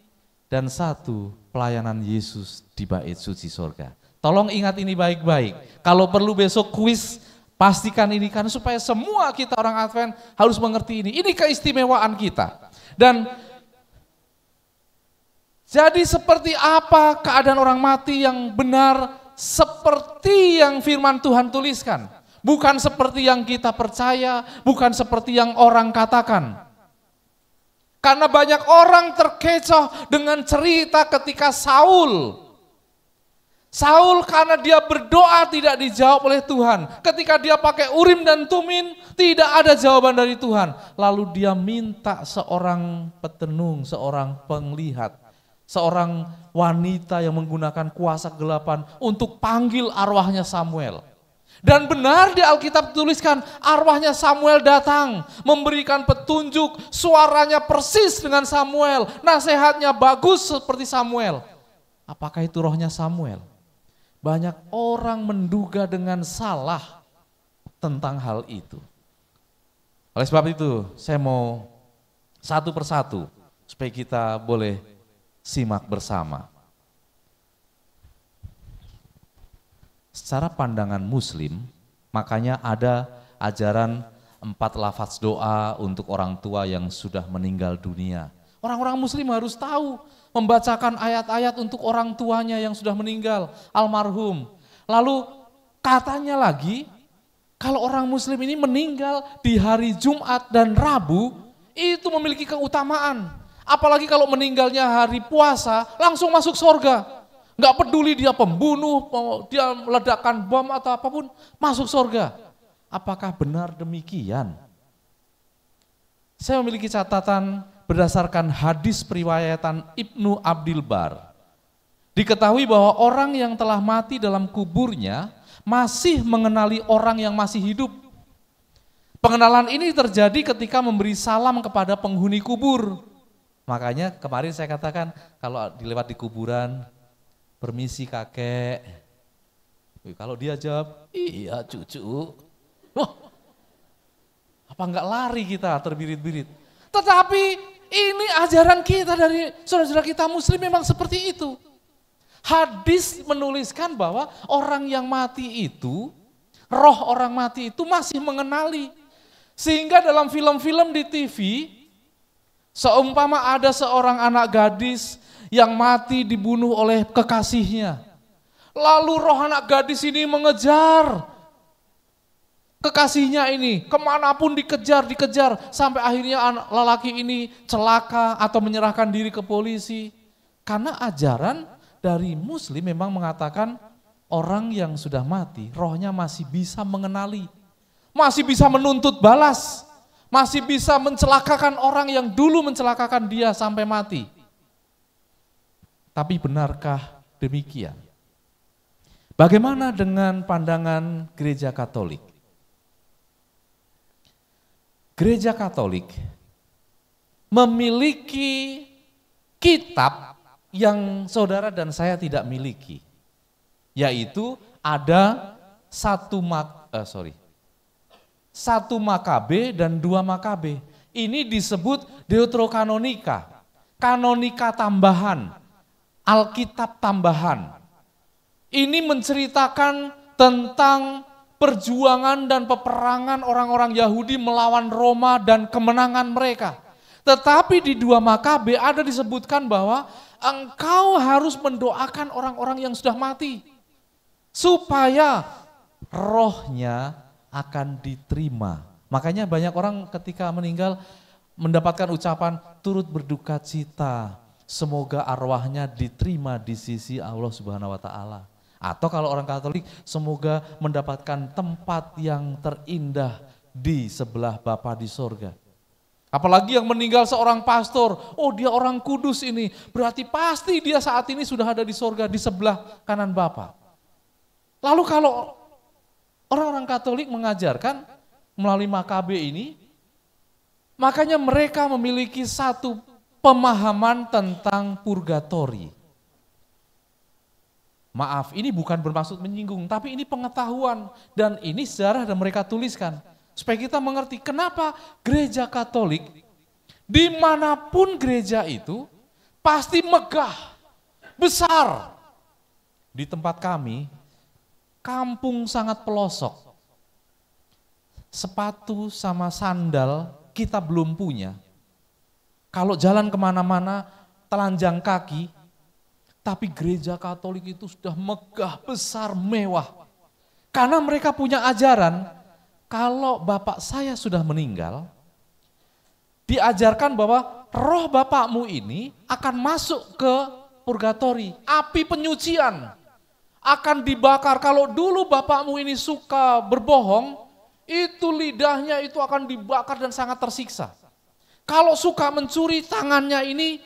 dan satu pelayanan Yesus di bait suci sorga. Tolong ingat ini baik-baik. Kalau perlu besok kuis, pastikan ini kan supaya semua kita orang Advent harus mengerti ini. Ini keistimewaan kita. Dan jadi seperti apa keadaan orang mati yang benar, seperti yang firman Tuhan tuliskan. Bukan seperti yang kita percaya, bukan seperti yang orang katakan. Karena banyak orang terkecoh dengan cerita ketika Saul karena dia berdoa tidak dijawab oleh Tuhan. Ketika dia pakai Urim dan Tumim, tidak ada jawaban dari Tuhan. Lalu dia minta seorang petenung, seorang penglihat, seorang wanita yang menggunakan kuasa kegelapan untuk panggil arwahnya Samuel. Dan benar di Alkitab tuliskan arwahnya Samuel datang memberikan petunjuk, suaranya persis dengan Samuel, nasihatnya bagus seperti Samuel. Apakah itu rohnya Samuel? Banyak orang menduga dengan salah tentang hal itu. Oleh sebab itu saya mau satu persatu supaya kita boleh simak bersama. Secara pandangan Muslim, makanya ada ajaran 4 lafaz doa untuk orang tua yang sudah meninggal dunia. Orang-orang Muslim harus tahu, membacakan ayat-ayat untuk orang tuanya yang sudah meninggal, almarhum. Lalu katanya lagi, kalau orang Muslim ini meninggal di hari Jumat dan Rabu, itu memiliki keutamaan. Apalagi kalau meninggalnya hari puasa, langsung masuk surga. Nggak peduli dia pembunuh, dia meledakkan bom atau apapun, masuk surga. Apakah benar demikian? Saya memiliki catatan berdasarkan hadis periwayatan Ibnu Abdil Bar. Diketahui bahwa orang yang telah mati dalam kuburnya masih mengenali orang yang masih hidup. Pengenalan ini terjadi ketika memberi salam kepada penghuni kubur. Makanya kemarin saya katakan kalau dilewat di kuburan, permisi kakek. Kalau dia jawab, iya cucu. Wah, apa enggak lari kita terbirit-birit. Tetapi ini ajaran kita dari saudara-saudara kita Muslim memang seperti itu. Hadis menuliskan bahwa orang yang mati itu, roh orang mati itu masih mengenali. Sehingga dalam film-film di TV, seumpama ada seorang anak gadis yang mati dibunuh oleh kekasihnya. Lalu roh anak gadis ini mengejar kekasihnya ini, kemanapun dikejar, sampai akhirnya anak lelaki ini celaka atau menyerahkan diri ke polisi. Karena ajaran dari Muslim memang mengatakan orang yang sudah mati, rohnya masih bisa mengenali, masih bisa menuntut balas, masih bisa mencelakakan orang yang dulu mencelakakan dia sampai mati. Tapi benarkah demikian? Bagaimana dengan pandangan Gereja Katolik? Gereja Katolik memiliki kitab yang saudara dan saya tidak miliki, yaitu ada satu Makabe dan 2 Makabe. Ini disebut Deuterokanonika, kanonika tambahan, Alkitab tambahan. Ini menceritakan tentang perjuangan dan peperangan orang-orang Yahudi melawan Roma dan kemenangan mereka. Tetapi di 2 Makabe ada disebutkan bahwa engkau harus mendoakan orang-orang yang sudah mati, supaya rohnya akan diterima. Makanya banyak orang ketika meninggal mendapatkan ucapan turut berduka cita, semoga arwahnya diterima di sisi Allah Subhanahu wa taala. Atau kalau orang Katolik, semoga mendapatkan tempat yang terindah di sebelah Bapa di sorga. Apalagi yang meninggal seorang pastor, oh dia orang kudus ini, berarti pasti dia saat ini sudah ada di sorga di sebelah kanan Bapa. Lalu kalau orang-orang Katolik mengajarkan melalui Makabe ini, makanya mereka memiliki satu pemahaman tentang purgatori. Maaf, ini bukan bermaksud menyinggung, tapi ini pengetahuan dan ini sejarah dan mereka tuliskan. Supaya kita mengerti kenapa Gereja Katolik, dimanapun gereja itu, pasti megah, besar. Di tempat kami, kampung sangat pelosok. Sepatu sama sandal kita belum punya. Kalau jalan kemana-mana, telanjang kaki, tapi gereja Katolik itu sudah megah, besar, mewah. Karena mereka punya ajaran, kalau bapak saya sudah meninggal, diajarkan bahwa roh bapakmu ini akan masuk ke purgatori, api penyucian akan dibakar. Kalau dulu bapakmu ini suka berbohong, itu lidahnya itu akan dibakar dan sangat tersiksa. Kalau suka mencuri, tangannya ini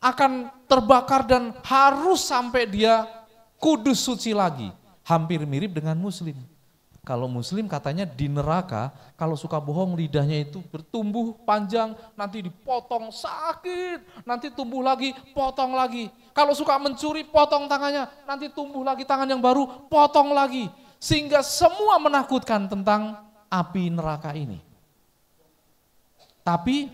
akan terbakar dan harus sampai dia kudus suci lagi. Hampir mirip dengan muslim. Kalau muslim katanya di neraka, kalau suka bohong lidahnya itu bertumbuh panjang, nanti dipotong sakit, nanti tumbuh lagi, potong lagi. Kalau suka mencuri, potong tangannya, nanti tumbuh lagi tangan yang baru, potong lagi. Sehingga semua menakutkan tentang api neraka ini. Tapi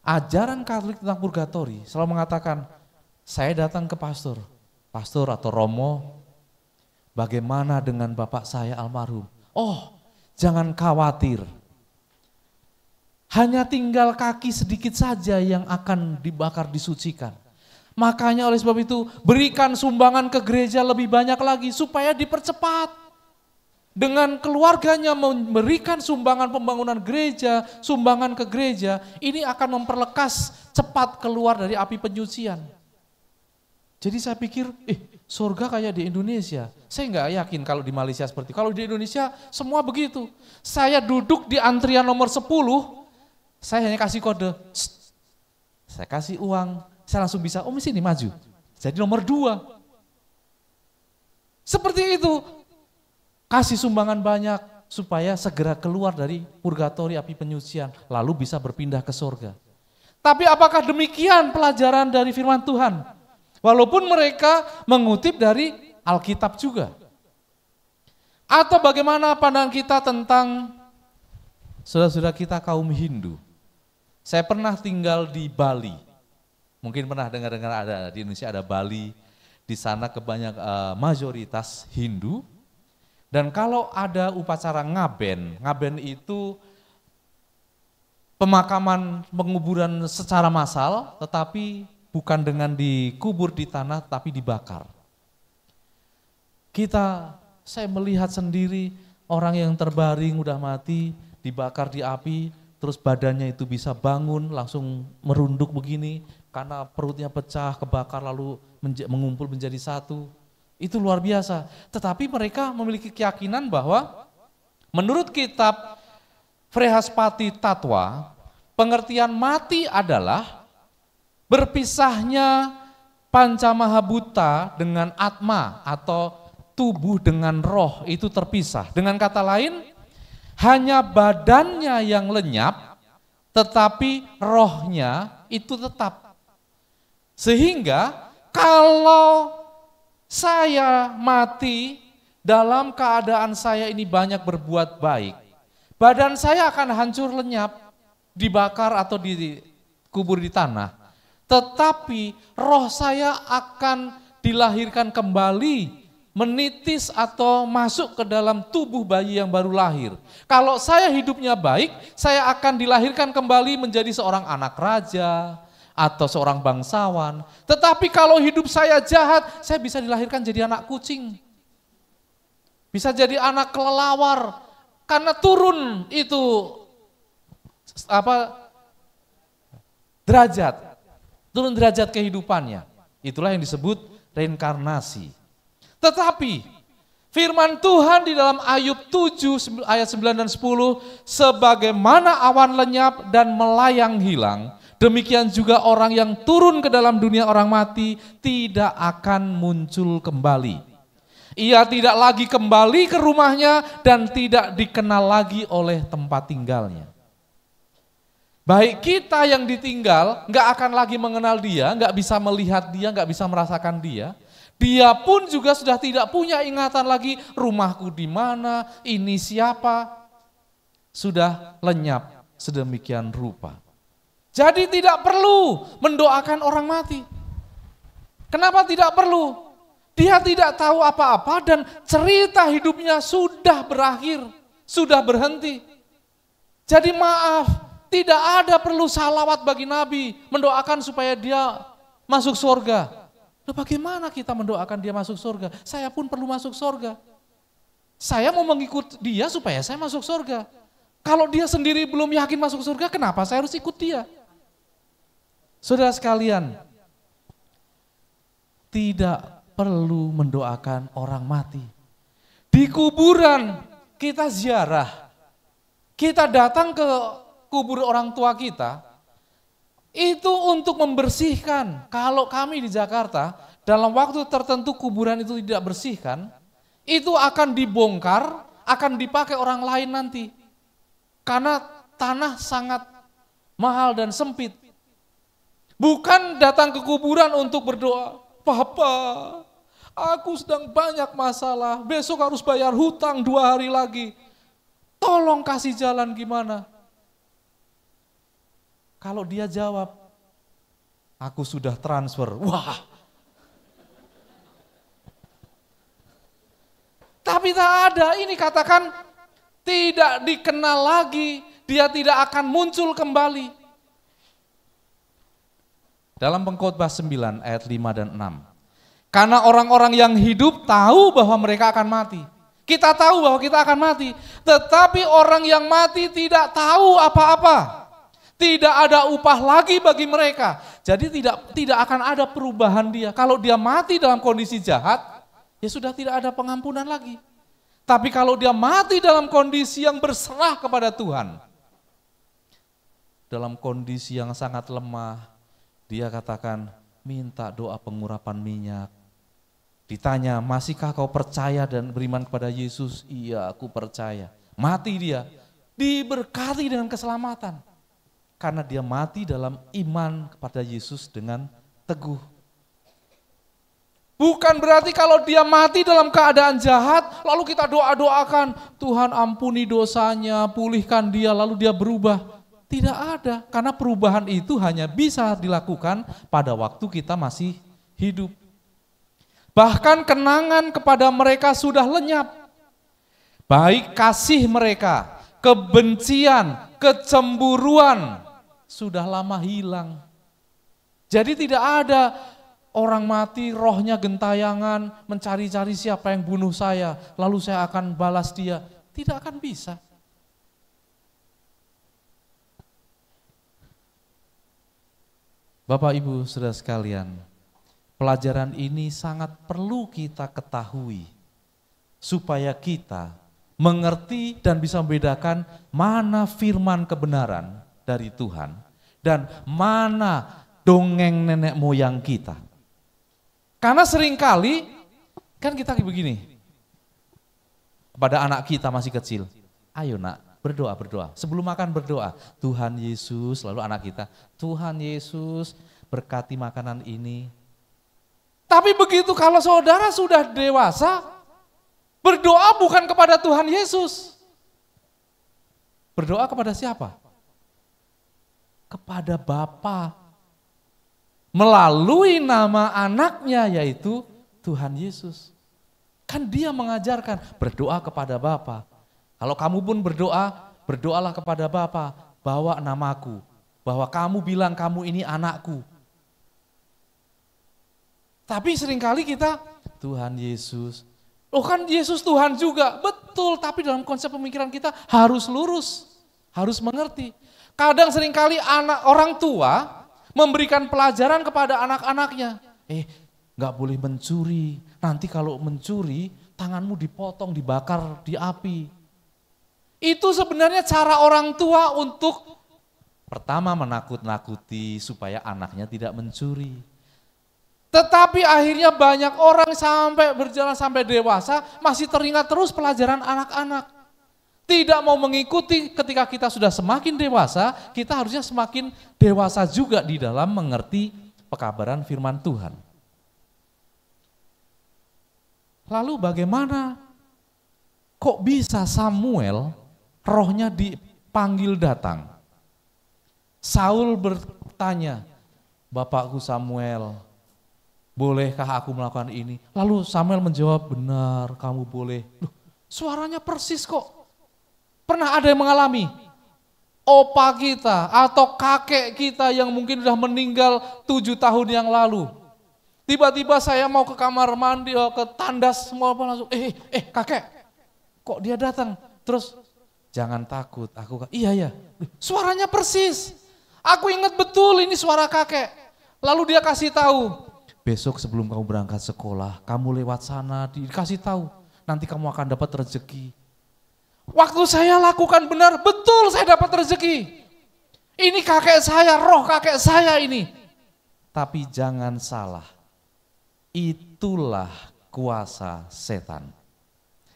ajaran Katolik tentang purgatori selalu mengatakan, saya datang ke pastor atau romo, bagaimana dengan bapak saya almarhum? Oh, jangan khawatir. Hanya tinggal kaki sedikit saja yang akan dibakar disucikan. Makanya oleh sebab itu berikan sumbangan ke gereja lebih banyak lagi supaya dipercepat. Dengan keluarganya memberikan sumbangan pembangunan gereja, sumbangan ke gereja, ini akan memperlekas cepat keluar dari api penyucian. Jadi saya pikir, surga kayak di Indonesia. Saya nggak yakin kalau di Malaysia seperti itu. Kalau di Indonesia semua begitu. Saya duduk di antrian nomor 10, saya hanya kasih kode, saya kasih uang, saya langsung bisa, sini maju. Jadi nomor 2. Seperti itu. Kasih sumbangan banyak supaya segera keluar dari purgatori api penyucian, lalu bisa berpindah ke surga. Tapi apakah demikian pelajaran dari firman Tuhan? Walaupun mereka mengutip dari Alkitab juga. Atau bagaimana pandangan kita tentang saudara-saudara kita kaum Hindu? Saya pernah tinggal di Bali. Mungkin pernah dengar-dengar ada di Indonesia ada Bali. Di sana kebanyakan mayoritas Hindu. Dan kalau ada upacara ngaben itu pemakaman penguburan secara massal, tetapi bukan dengan dikubur di tanah, tapi dibakar. Saya melihat sendiri orang yang terbaring udah mati, dibakar di api, terus badannya itu bisa bangun, langsung merunduk begini, karena perutnya pecah, kebakar lalu mengumpul menjadi satu. Itu luar biasa. Tetapi mereka memiliki keyakinan bahwa menurut kitab Vrehaspati Tattwa, pengertian mati adalah berpisahnya Pancamahabhuta dengan atma atau tubuh dengan roh itu terpisah. Dengan kata lain, hanya badannya yang lenyap, tetapi rohnya itu tetap. Sehingga kalau saya mati dalam keadaan saya ini banyak berbuat baik, badan saya akan hancur lenyap, dibakar atau dikubur di tanah. Tetapi roh saya akan dilahirkan kembali, menitis atau masuk ke dalam tubuh bayi yang baru lahir. Kalau saya hidupnya baik, saya akan dilahirkan kembali menjadi seorang anak raja, atau seorang bangsawan. Tetapi kalau hidup saya jahat, saya bisa dilahirkan jadi anak kucing. Bisa jadi anak kelelawar. Karena turun itu derajat. Turun derajat kehidupannya. Itulah yang disebut reinkarnasi. Tetapi firman Tuhan di dalam Ayub 7 ayat 9 dan 10, sebagaimana awan lenyap dan melayang hilang, demikian juga orang yang turun ke dalam dunia orang mati tidak akan muncul kembali. Ia tidak lagi kembali ke rumahnya dan tidak dikenal lagi oleh tempat tinggalnya. Baik kita yang ditinggal nggak akan lagi mengenal dia, nggak bisa melihat dia, nggak bisa merasakan dia. Dia pun juga sudah tidak punya ingatan lagi rumahku di mana, ini siapa. Sudah lenyap sedemikian rupa. Jadi tidak perlu mendoakan orang mati. Kenapa tidak perlu? Dia tidak tahu apa-apa dan cerita hidupnya sudah berakhir, sudah berhenti. Jadi maaf, tidak ada perlu salawat bagi Nabi mendoakan supaya dia masuk surga. Nah, bagaimana kita mendoakan dia masuk surga? Saya pun perlu masuk surga. Saya mau mengikut dia supaya saya masuk surga. Kalau dia sendiri belum yakin masuk surga, kenapa saya harus ikut dia? Saudara sekalian, tidak perlu mendoakan orang mati. Di kuburan kita ziarah, kita datang ke kubur orang tua kita, itu untuk membersihkan. Kalau kami di Jakarta, dalam waktu tertentu kuburan itu tidak bersihkan, itu akan dibongkar, akan dipakai orang lain nanti. Karena tanah sangat mahal dan sempit. Bukan datang ke kuburan untuk berdoa, Papa, aku sedang banyak masalah, besok harus bayar hutang 2 hari lagi, tolong kasih jalan gimana? Kalau dia jawab, aku sudah transfer, wah. Tapi tak ada, ini katakan tidak dikenal lagi, dia tidak akan muncul kembali. Dalam Pengkhotbah 9 ayat 5 dan 6. Karena orang-orang yang hidup tahu bahwa mereka akan mati. Kita tahu bahwa kita akan mati, tetapi orang yang mati tidak tahu apa-apa. Tidak ada upah lagi bagi mereka. Jadi tidak akan ada perubahan dia. Kalau dia mati dalam kondisi jahat, ya sudah tidak ada pengampunan lagi. Tapi kalau dia mati dalam kondisi yang berserah kepada Tuhan, dalam kondisi yang sangat lemah, dia katakan, minta doa pengurapan minyak. Ditanya, masihkah kau percaya dan beriman kepada Yesus? Iya, aku percaya. Mati dia, diberkati dengan keselamatan. Karena dia mati dalam iman kepada Yesus dengan teguh. Bukan berarti kalau dia mati dalam keadaan jahat, lalu kita doa-doakan, Tuhan ampuni dosanya, pulihkan dia, lalu dia berubah. Tidak ada, karena perubahan itu hanya bisa dilakukan pada waktu kita masih hidup. Bahkan kenangan kepada mereka sudah lenyap. Baik kasih mereka, kebencian, kecemburuan, sudah lama hilang. Jadi tidak ada orang mati rohnya gentayangan, mencari-cari siapa yang bunuh saya, lalu saya akan balas dia. Tidak akan bisa. Bapak, Ibu, saudara sekalian, pelajaran ini sangat perlu kita ketahui supaya kita mengerti dan bisa membedakan mana firman kebenaran dari Tuhan dan mana dongeng nenek moyang kita. Karena seringkali kan kita begini, kepada anak kita masih kecil, ayo nak, berdoa. Sebelum makan berdoa, Tuhan Yesus, lalu anak kita, Tuhan Yesus berkati makanan ini. Tapi begitu kalau saudara sudah dewasa, berdoa bukan kepada Tuhan Yesus. Berdoa kepada siapa? Kepada Bapa. Melalui nama anaknya yaitu Tuhan Yesus. Kan dia mengajarkan berdoa kepada Bapa. Kalau kamu pun berdoa, berdoalah kepada Bapa, bawa namaku, bahwa kamu bilang kamu ini anakku. Tapi seringkali kita, Tuhan Yesus, oh kan Yesus Tuhan juga, betul, tapi dalam konsep pemikiran kita harus lurus, harus mengerti. Kadang seringkali orang tua memberikan pelajaran kepada anak-anaknya, nggak boleh mencuri, nanti kalau mencuri tanganmu dipotong, dibakar di api. Itu sebenarnya cara orang tua untuk pertama menakut-nakuti supaya anaknya tidak mencuri. Tetapi akhirnya banyak orang sampai berjalan sampai dewasa masih teringat terus pelajaran anak-anak. Tidak mau mengikuti ketika kita sudah semakin dewasa, kita harusnya semakin dewasa juga di dalam mengerti pekabaran firman Tuhan. Lalu bagaimana kok bisa Samuel rohnya dipanggil datang? Saul bertanya, Bapakku Samuel, bolehkah aku melakukan ini? Lalu Samuel menjawab, benar kamu boleh. Loh, suaranya persis kok. Pernah ada yang mengalami? Opa kita atau kakek kita yang mungkin sudah meninggal 7 tahun yang lalu. Tiba-tiba saya mau ke kamar mandi, ke tandas, semua langsung, kakek, kok dia datang? Terus, jangan takut, iya, suaranya persis. Aku ingat betul ini suara kakek. Lalu dia kasih tahu, besok sebelum kamu berangkat sekolah, kamu lewat sana, dikasih tahu, nanti kamu akan dapat rezeki. Waktu saya lakukan benar, betul saya dapat rezeki. Ini kakek saya, roh kakek saya ini. Tapi jangan salah, itulah kuasa setan.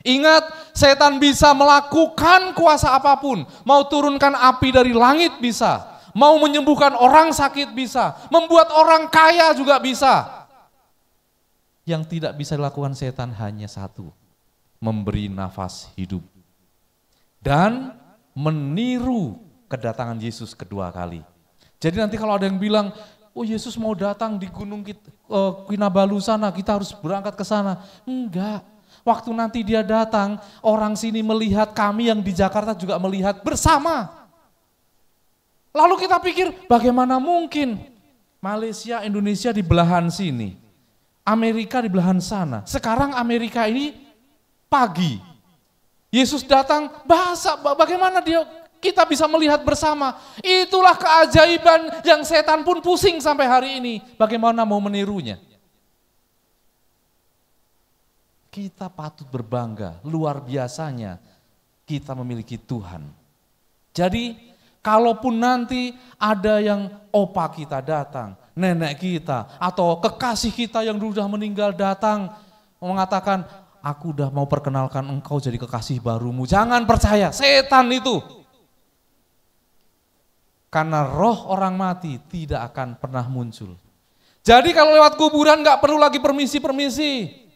Ingat, setan bisa melakukan kuasa apapun, mau turunkan api dari langit bisa, mau menyembuhkan orang sakit bisa, membuat orang kaya juga bisa. Yang tidak bisa dilakukan setan hanya satu, memberi nafas hidup. Dan meniru kedatangan Yesus kedua kali. Jadi nanti kalau ada yang bilang, oh Yesus mau datang di gunung Kinabalu sana, kita harus berangkat ke sana. Enggak, waktu nanti dia datang, orang sini melihat, kami yang di Jakarta juga melihat bersama. Lalu kita pikir, bagaimana mungkin Malaysia, Indonesia di belahan sini, Amerika di belahan sana. Sekarang Amerika ini pagi, Yesus datang, bagaimana kita bisa melihat bersama. Itulah keajaiban yang setan pun pusing sampai hari ini. Bagaimana mau menirunya? Kita patut berbangga, luar biasanya kita memiliki Tuhan. Jadi, kalaupun nanti ada yang opa kita datang, nenek kita, atau kekasih kita yang sudah meninggal datang, mengatakan, aku udah mau perkenalkan engkau jadi kekasih barumu. Jangan percaya, setan itu. Karena roh orang mati tidak akan pernah muncul. Jadi kalau lewat kuburan gak perlu lagi permisi-permisi.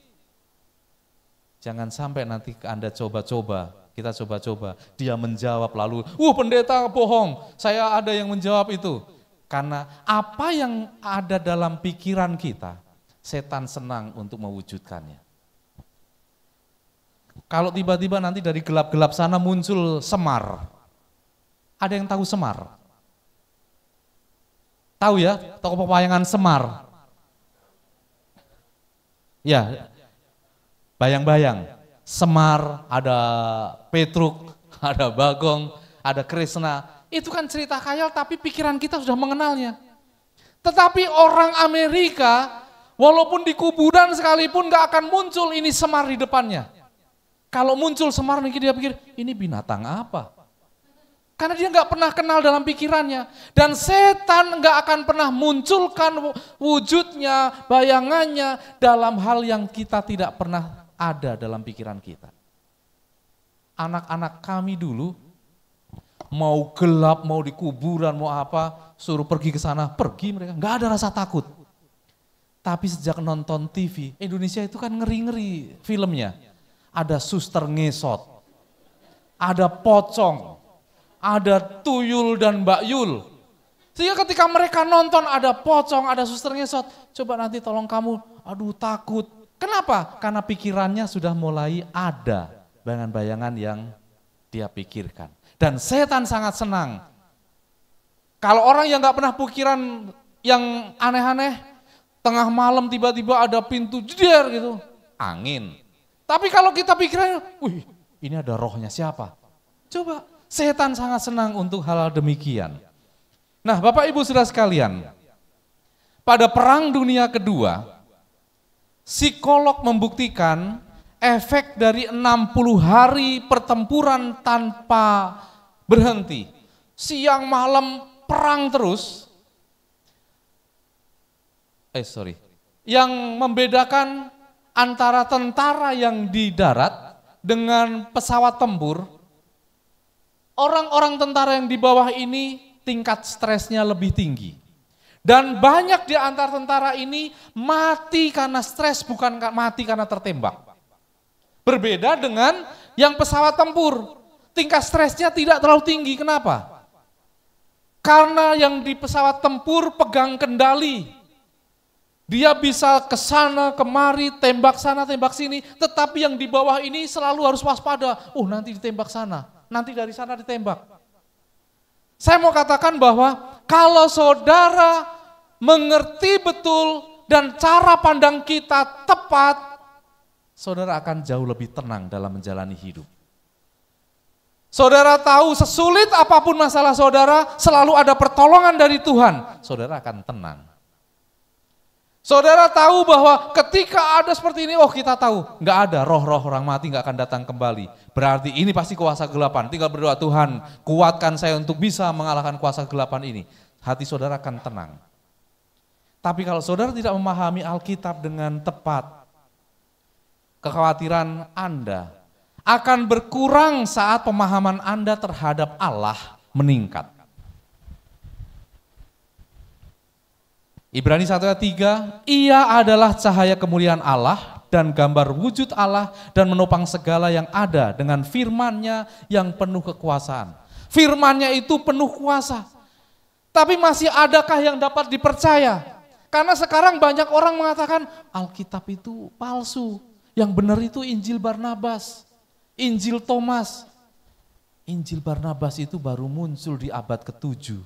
Jangan sampai nanti Anda coba-coba. Kita coba-coba, dia menjawab lalu, pendeta bohong, saya ada yang menjawab itu. Karena apa yang ada dalam pikiran kita, setan senang untuk mewujudkannya. Kalau tiba-tiba nanti dari gelap-gelap sana muncul Semar. Ada yang tahu Semar? Tahu ya, tokoh pewayangan Semar? Ya, bayang-bayang. Semar, ada Petruk, ada Bagong, ada Krisna. Itu kan cerita khayal tapi pikiran kita sudah mengenalnya. Tetapi orang Amerika, walaupun di kuburan sekalipun gak akan muncul ini Semar di depannya. Kalau muncul Semar dia pikir, ini binatang apa? Karena dia gak pernah kenal dalam pikirannya. Dan setan gak akan pernah munculkan wujudnya, bayangannya dalam hal yang kita tidak pernah ada dalam pikiran kita. Anak-anak kami dulu mau gelap, mau di kuburan, mau apa, suruh pergi ke sana, pergi mereka, nggak ada rasa takut. Tapi sejak nonton TV, Indonesia itu kan ngeri-ngeri filmnya. Ada suster ngesot, ada pocong, ada tuyul dan Mbak Yul. Sehingga ketika mereka nonton ada pocong, ada suster ngesot, coba nanti tolong kamu, aduh takut. Kenapa? Karena pikirannya sudah mulai ada bayangan-bayangan yang dia pikirkan. Dan setan sangat senang. Kalau orang yang gak pernah pikiran yang aneh-aneh, tengah malam tiba-tiba ada pintu jeder gitu, angin. Tapi kalau kita pikiran, wih ini ada rohnya siapa? Coba, setan sangat senang untuk hal demikian. Nah Bapak Ibu Saudara sekalian, pada Perang Dunia Kedua, psikolog membuktikan efek dari 60 hari pertempuran tanpa berhenti. Siang malam perang terus. Yang membedakan antara tentara yang di darat dengan pesawat tempur, orang-orang tentara yang di bawah ini tingkat stresnya lebih tinggi. Dan banyak di antara tentara ini mati karena stres, bukan mati karena tertembak. Berbeda dengan yang pesawat tempur, tingkat stresnya tidak terlalu tinggi. Kenapa? Karena yang di pesawat tempur pegang kendali. Dia bisa ke sana, kemari, tembak sana, tembak sini. Tetapi yang di bawah ini selalu harus waspada. Oh, nanti ditembak sana, nanti dari sana ditembak. Saya mau katakan bahwa kalau saudara mengerti betul dan cara pandang kita tepat, saudara akan jauh lebih tenang dalam menjalani hidup. Saudara tahu sesulit apapun masalah saudara, selalu ada pertolongan dari Tuhan. Saudara akan tenang. Saudara tahu bahwa ketika ada seperti ini, oh kita tahu, nggak ada roh-roh orang mati nggak akan datang kembali. Berarti ini pasti kuasa kegelapan. Tinggal berdoa, Tuhan kuatkan saya untuk bisa mengalahkan kuasa kegelapan ini. Hati saudara akan tenang. Tapi kalau saudara tidak memahami Alkitab dengan tepat, kekhawatiran Anda akan berkurang saat pemahaman Anda terhadap Allah meningkat. Ibrani 1 ayat 3, ia adalah cahaya kemuliaan Allah dan gambar wujud Allah dan menopang segala yang ada dengan firman-Nya yang penuh kekuasaan. Firman-Nya itu penuh kuasa. Tapi masih adakah yang dapat dipercaya? Karena sekarang banyak orang mengatakan Alkitab itu palsu. Yang benar itu Injil Barnabas, Injil Thomas. Injil Barnabas itu baru muncul di abad ke-7.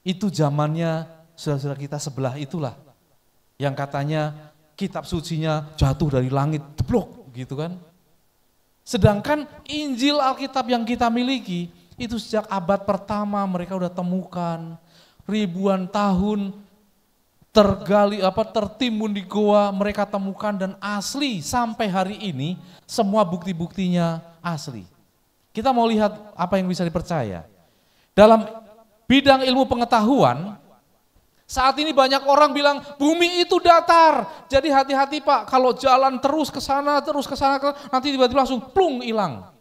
Itu zamannya saudara-saudara kita sebelah itulah yang katanya kitab sucinya jatuh dari langit, jeblok gitu kan. Sedangkan Injil Alkitab yang kita miliki itu sejak abad pertama mereka udah temukan, ribuan tahun tertimbun di goa mereka temukan dan asli sampai hari ini semua bukti-buktinya asli. Kita mau lihat apa yang bisa dipercaya. Dalam bidang ilmu pengetahuan, saat ini banyak orang bilang bumi itu datar. Jadi hati-hati Pak, kalau jalan terus ke sana, nanti tiba-tiba langsung plung hilang.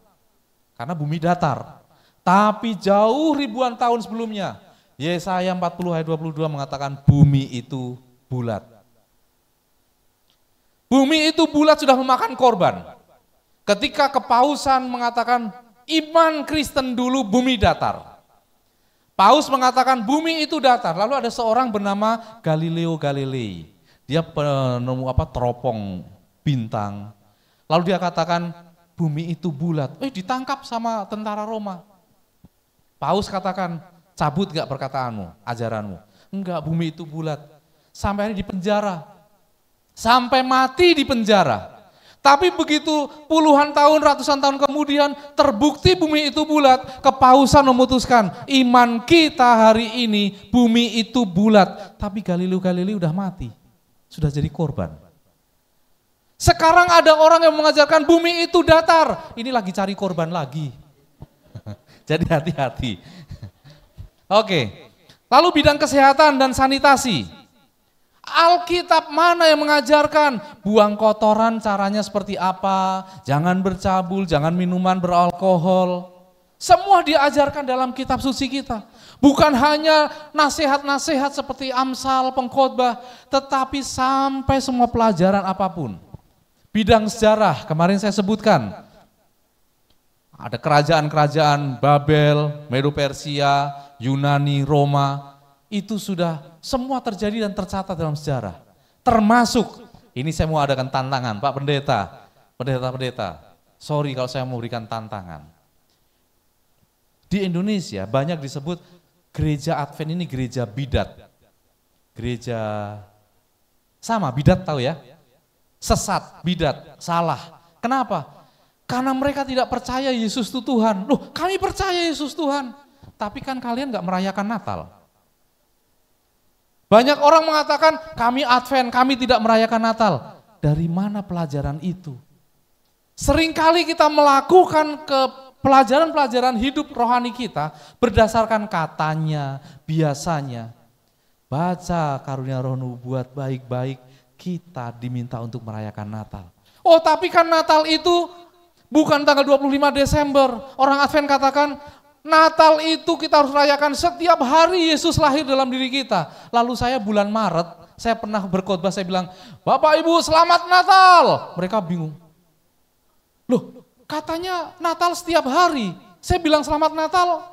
Karena bumi datar. Tapi jauh ribuan tahun sebelumnya, Yesaya 40 ayat 22 mengatakan bumi itu bulat. Bumi itu bulat sudah memakan korban. Ketika kepausan mengatakan iman Kristen dulu bumi datar. Paus mengatakan bumi itu datar. Lalu ada seorang bernama Galileo Galilei. Dia penemu teropong bintang. Lalu dia katakan bumi itu bulat. Ditangkap sama tentara Roma. Paus katakan, cabut gak perkataanmu, ajaranmu. Enggak, bumi itu bulat. Sampai hari di penjara. Sampai mati di penjara. Tapi begitu puluhan tahun, ratusan tahun kemudian terbukti bumi itu bulat, kepausan memutuskan iman kita hari ini bumi itu bulat. Tapi Galileo Galilei udah mati, sudah jadi korban. Sekarang ada orang yang mengajarkan bumi itu datar, ini lagi cari korban lagi. Jadi hati-hati. Oke, lalu bidang kesehatan dan sanitasi. Alkitab mana yang mengajarkan buang kotoran caranya seperti apa, jangan bercabul, jangan minuman beralkohol. Semua diajarkan dalam kitab suci kita. Bukan hanya nasihat-nasihat seperti Amsal, pengkhotbah, tetapi sampai semua pelajaran apapun. Bidang sejarah, kemarin saya sebutkan. Ada kerajaan-kerajaan Babel, Medo Persia, Yunani, Roma, itu sudah semua terjadi dan tercatat dalam sejarah. Termasuk, ini saya mau adakan tantangan, Pak Pendeta, sorry kalau saya mau berikan tantangan. Di Indonesia banyak disebut gereja Advent ini gereja bidat. Gereja, sama bidat tahu ya? Sesat, bidat, salah. Kenapa? Karena mereka tidak percaya Yesus itu Tuhan. Loh, kami percaya Yesus Tuhan. Tapi kan kalian gak merayakan Natal. Banyak orang mengatakan kami Advent, kami tidak merayakan Natal. Dari mana pelajaran itu? Seringkali kita melakukan pelajaran-pelajaran hidup rohani kita berdasarkan katanya, biasanya. Baca karunia roh nubuat baik-baik, kita diminta untuk merayakan Natal. Oh tapi kan Natal itu bukan tanggal 25 Desember. Orang Advent katakan Natal itu kita harus rayakan setiap hari Yesus lahir dalam diri kita. Lalu saya bulan Maret, saya pernah berkhotbah, saya bilang, Bapak Ibu selamat Natal. Mereka bingung. Loh katanya Natal setiap hari. Saya bilang selamat Natal.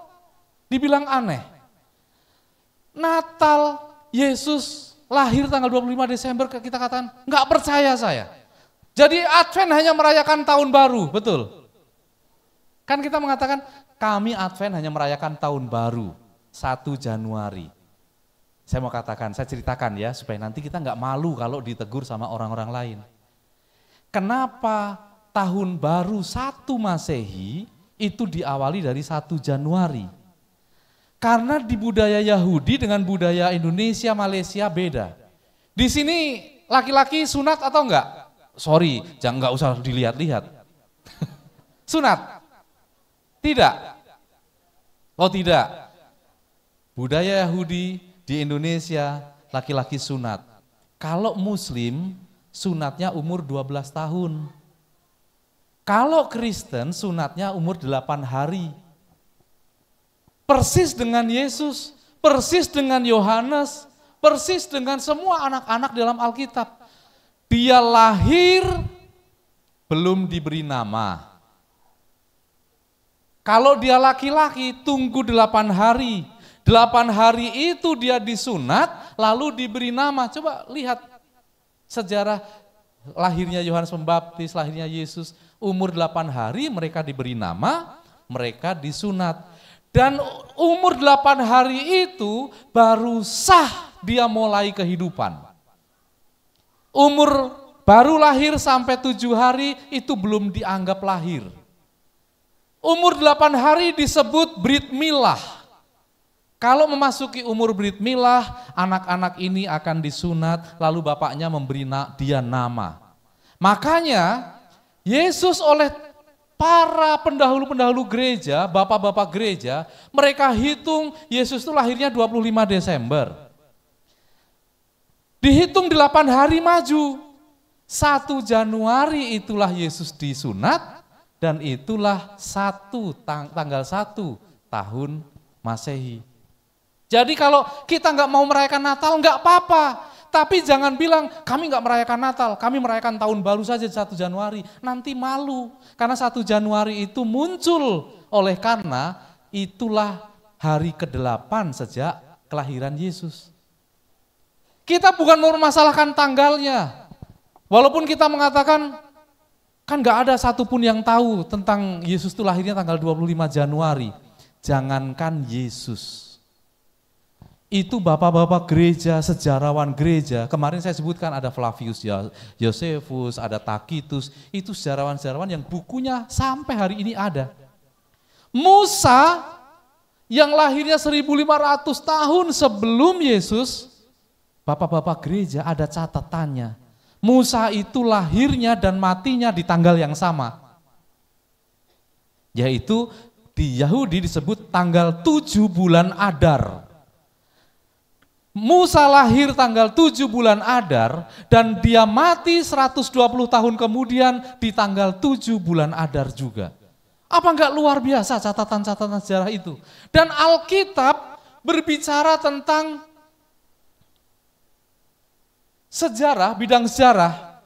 Dibilang aneh. Natal, Yesus lahir tanggal 25 Desember, kita katakan nggak percaya saya. Jadi Advent hanya merayakan tahun baru, betul? Kan kita mengatakan kami Advent hanya merayakan tahun baru, 1 Januari. Saya mau katakan, saya ceritakan ya, supaya nanti kita nggak malu kalau ditegur sama orang-orang lain. Kenapa tahun baru 1 Masehi itu diawali dari 1 Januari? Karena di budaya Yahudi dengan budaya Indonesia, Malaysia beda. Di sini laki-laki sunat atau enggak? Sorry, jangan enggak usah dilihat-lihat. Sunat? Tidak. Oh tidak. Budaya Yahudi di Indonesia laki-laki sunat. Kalau Muslim sunatnya umur 12 tahun. Kalau Kristen sunatnya umur 8 hari. Persis dengan Yesus, persis dengan Yohanes, persis dengan semua anak-anak dalam Alkitab. Dia lahir belum diberi nama. Kalau dia laki-laki tunggu 8 hari. 8 hari itu dia disunat lalu diberi nama. Coba lihat sejarah lahirnya Yohanes Pembaptis, lahirnya Yesus. Umur 8 hari mereka diberi nama, mereka disunat. Dan umur 8 hari itu baru sah dia mulai kehidupan. Umur baru lahir sampai 7 hari itu belum dianggap lahir. Umur 8 hari disebut Brit Milah. Kalau memasuki umur Brit Milah, anak-anak ini akan disunat lalu bapaknya memberi dia nama. Makanya Yesus oleh para pendahulu-pendahulu gereja, bapak-bapak gereja, mereka hitung Yesus itu lahirnya 25 Desember. Dihitung 8 hari maju. 1 Januari itulah Yesus disunat dan itulah tanggal 1 tahun Masehi. Jadi kalau kita nggak mau merayakan Natal nggak apa-apa. Tapi jangan bilang, kami nggak merayakan Natal, kami merayakan tahun baru saja 1 Januari. Nanti malu, karena 1 Januari itu muncul oleh karena itulah hari ke-8 sejak kelahiran Yesus. Kita bukan mau memasalahkan tanggalnya. Walaupun kita mengatakan, kan nggak ada satupun yang tahu tentang Yesus itu lahirnya tanggal 25 Januari. Jangankan Yesus. Itu bapak-bapak gereja, sejarawan gereja, kemarin saya sebutkan ada Flavius Josephus, ada Tacitus, itu sejarawan-sejarawan yang bukunya sampai hari ini ada. Musa yang lahirnya 1500 tahun sebelum Yesus, bapak-bapak gereja ada catatannya. Musa itu lahirnya dan matinya di tanggal yang sama. Yaitu di Yahudi disebut tanggal 7 bulan Adar. Musa lahir tanggal 7 bulan Adar dan dia mati 120 tahun kemudian di tanggal 7 bulan Adar juga. Apa enggak luar biasa catatan-catatan sejarah itu? Dan Alkitab berbicara tentang sejarah, bidang sejarah.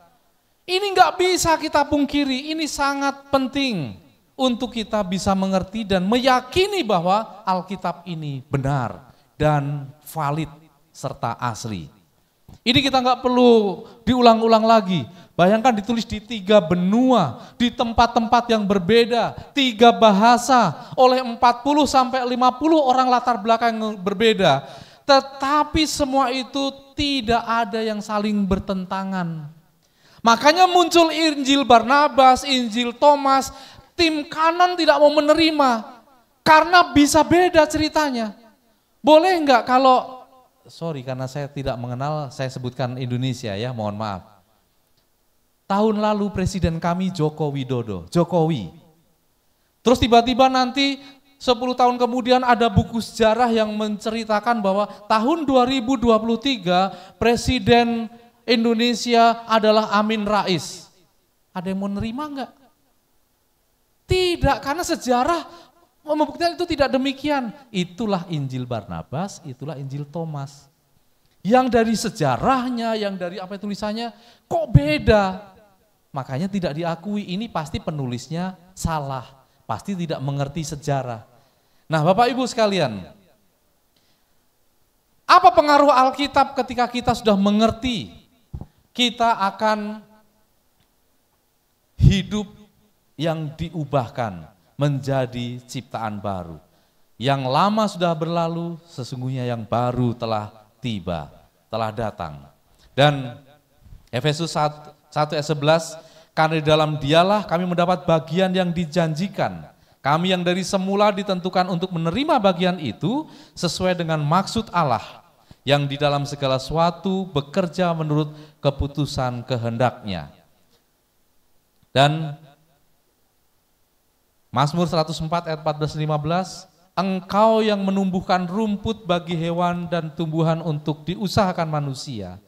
Ini enggak bisa kita pungkiri, ini sangat penting untuk kita bisa mengerti dan meyakini bahwa Alkitab ini benar dan valid serta asli. Ini kita nggak perlu diulang-ulang lagi. Bayangkan ditulis di 3 benua, di tempat-tempat yang berbeda, 3 bahasa, oleh 40 sampai 50 orang latar belakang yang berbeda. Tetapi semua itu tidak ada yang saling bertentangan. Makanya muncul Injil Barnabas, Injil Thomas, tim kanon tidak mau menerima, karena bisa beda ceritanya. Boleh nggak kalau karena saya tidak mengenal, saya sebutkan Indonesia ya, mohon maaf. Tahun lalu presiden kami Jokowi. Terus tiba-tiba nanti 10 tahun kemudian ada buku sejarah yang menceritakan bahwa tahun 2023 presiden Indonesia adalah Amin Rais. Ada yang mau nerima enggak? Tidak, karena sejarah membuktikan itu tidak demikian. Itulah Injil Barnabas, itulah Injil Thomas. Yang dari sejarahnya, yang dari apa tulisannya, kok beda? Makanya tidak diakui, ini pasti penulisnya salah, pasti tidak mengerti sejarah. Nah, Bapak Ibu sekalian, apa pengaruh Alkitab ketika kita sudah mengerti kita akan hidup yang diubahkan menjadi ciptaan baru. Yang lama sudah berlalu, sesungguhnya yang baru telah tiba, telah datang. Dan Efesus 1 ayat 11, karena di dalam Dialah kami mendapat bagian yang dijanjikan. Kami yang dari semula ditentukan untuk menerima bagian itu sesuai dengan maksud Allah, yang di dalam segala sesuatu bekerja menurut keputusan kehendak-Nya. Dan Mazmur 104 ayat 14-15, Engkau yang menumbuhkan rumput bagi hewan dan tumbuhan untuk diusahakan manusia,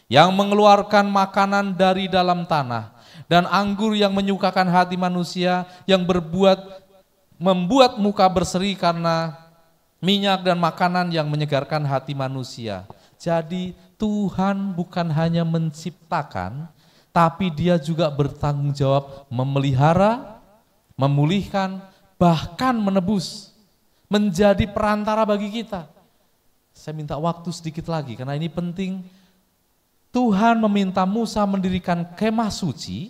yang mengeluarkan makanan dari dalam tanah, dan anggur yang menyukakan hati manusia, yang membuat muka berseri karena minyak dan makanan yang menyegarkan hati manusia. Jadi Tuhan bukan hanya menciptakan, tapi Dia juga bertanggung jawab memelihara, memulihkan, bahkan menebus, menjadi perantara bagi kita. Saya minta waktu sedikit lagi karena ini penting. Tuhan meminta Musa mendirikan kemah suci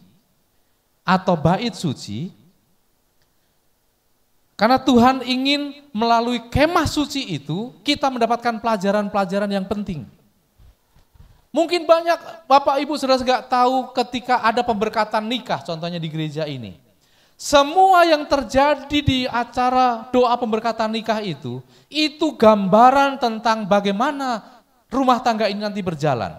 atau bait suci, karena Tuhan ingin melalui kemah suci itu kita mendapatkan pelajaran-pelajaran yang penting. Mungkin banyak Bapak Ibu Saudara nggak tahu ketika ada pemberkatan nikah, contohnya di gereja ini. Semua yang terjadi di acara doa pemberkatan nikah itu gambaran tentang bagaimana rumah tangga ini nanti berjalan.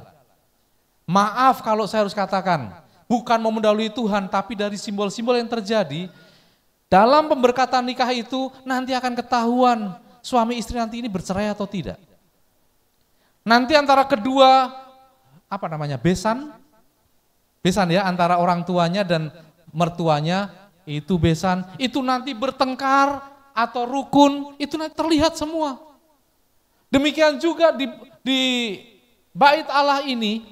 Maaf kalau saya harus katakan, bukan mau mendahului Tuhan, tapi dari simbol-simbol yang terjadi, dalam pemberkatan nikah itu nanti akan ketahuan suami istri nanti ini bercerai atau tidak. Nanti antara kedua, besan ya, antara orang tuanya dan mertuanya, itu besan, itu nanti bertengkar atau rukun, itu nanti terlihat semua. Demikian juga di bait Allah ini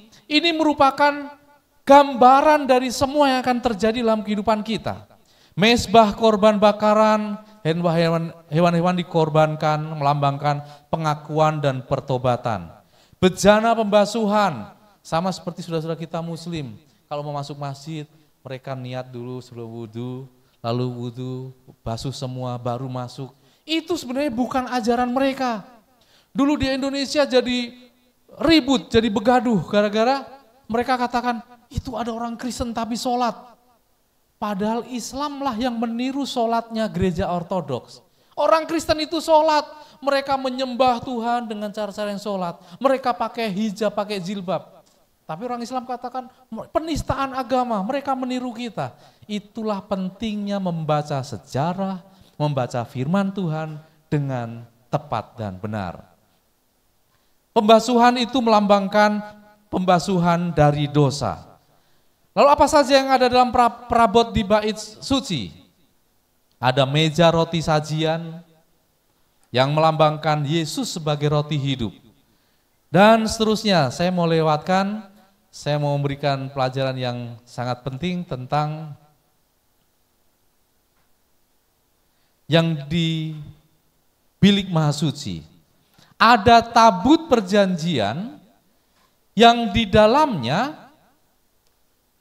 merupakan gambaran dari semua yang akan terjadi dalam kehidupan kita. Mezbah korban bakaran, hewan-hewan dikorbankan, melambangkan pengakuan dan pertobatan. Bejana pembasuhan, sama seperti saudara-saudara kita muslim, kalau mau masuk masjid, mereka niat dulu sebelum wudhu, lalu wudhu, basuh semua, baru masuk. Itu sebenarnya bukan ajaran mereka. Dulu di Indonesia jadi ribut, jadi begaduh, gara-gara mereka katakan, itu ada orang Kristen tapi sholat. Padahal Islamlah yang meniru sholatnya gereja ortodoks. Orang Kristen itu sholat, mereka menyembah Tuhan dengan cara-cara yang sholat. Mereka pakai hijab, pakai jilbab. Tapi orang Islam katakan penistaan agama, mereka meniru kita. Itulah pentingnya membaca sejarah, membaca firman Tuhan dengan tepat dan benar. Pembasuhan itu melambangkan pembasuhan dari dosa. Lalu apa saja yang ada dalam perabot di bait suci? Ada meja roti sajian yang melambangkan Yesus sebagai roti hidup. Dan seterusnya, saya mau memberikan pelajaran yang sangat penting tentang yang di bilik maha suci. Ada tabut perjanjian yang di dalamnya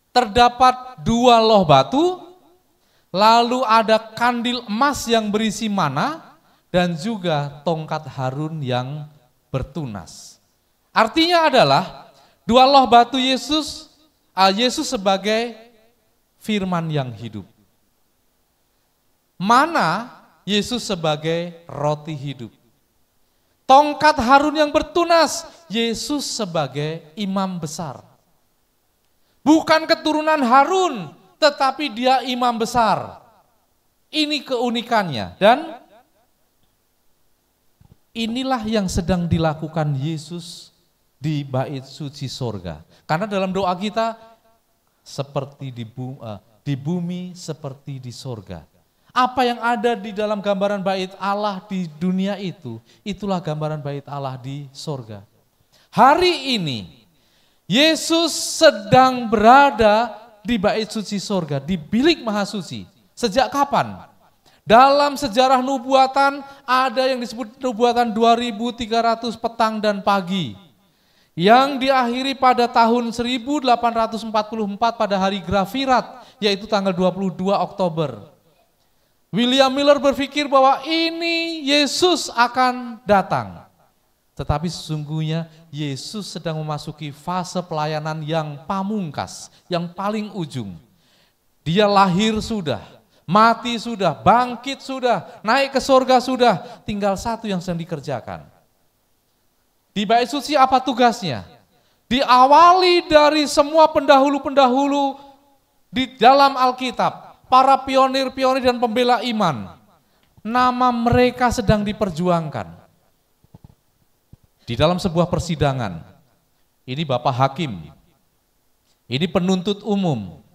terdapat 2 loh batu, lalu ada kandil emas yang berisi mana, dan juga tongkat Harun yang bertunas. Artinya adalah 2 loh batu Yesus sebagai firman yang hidup. Mana Yesus sebagai roti hidup. Tongkat Harun yang bertunas, Yesus sebagai imam besar. Bukan keturunan Harun, tetapi dia imam besar. Ini keunikannya, dan inilah yang sedang dilakukan Yesus di bait suci sorga. Karena dalam doa kita, seperti di bumi seperti di sorga. Apa yang ada di dalam gambaran bait Allah di dunia itu, itulah gambaran bait Allah di sorga. Hari ini, Yesus sedang berada di bait suci sorga, di bilik maha suci. Sejak kapan? Dalam sejarah nubuatan ada yang disebut nubuatan 2300 petang dan pagi. Yang diakhiri pada tahun 1844 pada hari Grafirat, yaitu tanggal 22 Oktober. William Miller berpikir bahwa ini Yesus akan datang. Tetapi sesungguhnya Yesus sedang memasuki fase pelayanan yang pamungkas, yang paling ujung. Dia lahir sudah, mati sudah, bangkit sudah, naik ke surga sudah, tinggal satu yang sedang dikerjakan. Di bait suci apa tugasnya? Diawali dari semua pendahulu-pendahulu di dalam Alkitab, para pionir-pionir dan pembela iman. Nama mereka sedang diperjuangkan. Di dalam sebuah persidangan, ini Bapak Hakim, ini penuntut umum,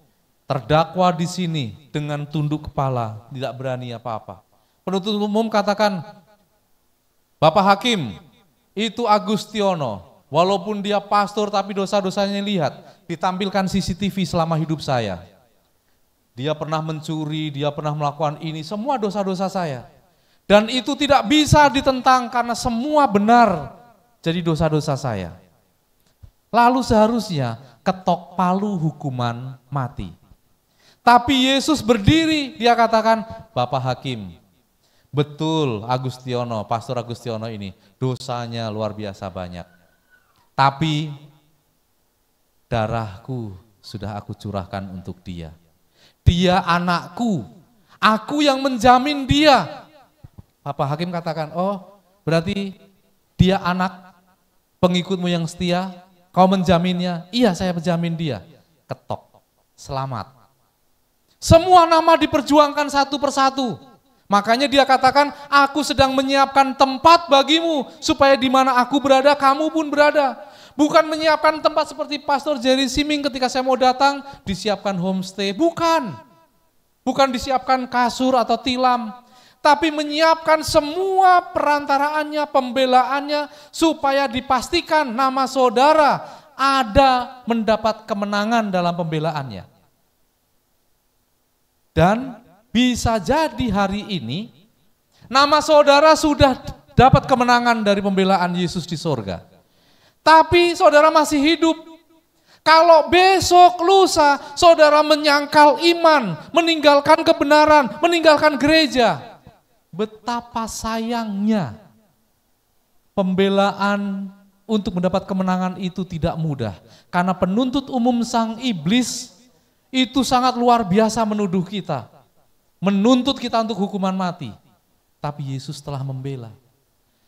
terdakwa di sini dengan tunduk kepala, tidak berani apa-apa. Penuntut umum katakan, Bapak Hakim, itu Agustiono, walaupun dia pastor tapi dosa-dosanya lihat, ditampilkan CCTV selama hidup saya. Dia pernah mencuri, dia pernah melakukan ini, semua dosa-dosa saya. Dan itu tidak bisa ditentang karena semua benar jadi dosa-dosa saya. Lalu seharusnya ketok palu hukuman mati. Tapi Yesus berdiri, dia katakan, Bapak Hakim, betul Agustiono, Pastor Agustiono ini dosanya luar biasa banyak. Tapi darahku sudah aku curahkan untuk dia. Dia anakku, aku yang menjamin dia. Bapak Hakim katakan, oh berarti dia anak pengikutmu yang setia, kau menjaminnya? Iya, saya menjamin dia. Ketok, selamat. Semua nama diperjuangkan satu persatu. Makanya dia katakan, aku sedang menyiapkan tempat bagimu, supaya di mana aku berada, kamu pun berada. Bukan menyiapkan tempat seperti Pastor Jerry Siming ketika saya mau datang, disiapkan homestay. Bukan. Bukan disiapkan kasur atau tilam. Tapi menyiapkan semua perantaraannya, pembelaannya, supaya dipastikan nama saudara ada mendapat kemenangan dalam pembelaannya. Dan bisa jadi hari ini, nama saudara sudah dapat kemenangan dari pembelaan Yesus di sorga. Tapi saudara masih hidup. Kalau besok lusa saudara menyangkal iman, meninggalkan kebenaran, meninggalkan gereja, betapa sayangnya pembelaan untuk mendapat kemenangan itu tidak mudah. Karena penuntut umum sang iblis itu sangat luar biasa menuduh kita. Menuntut kita untuk hukuman mati. Tapi Yesus telah membela.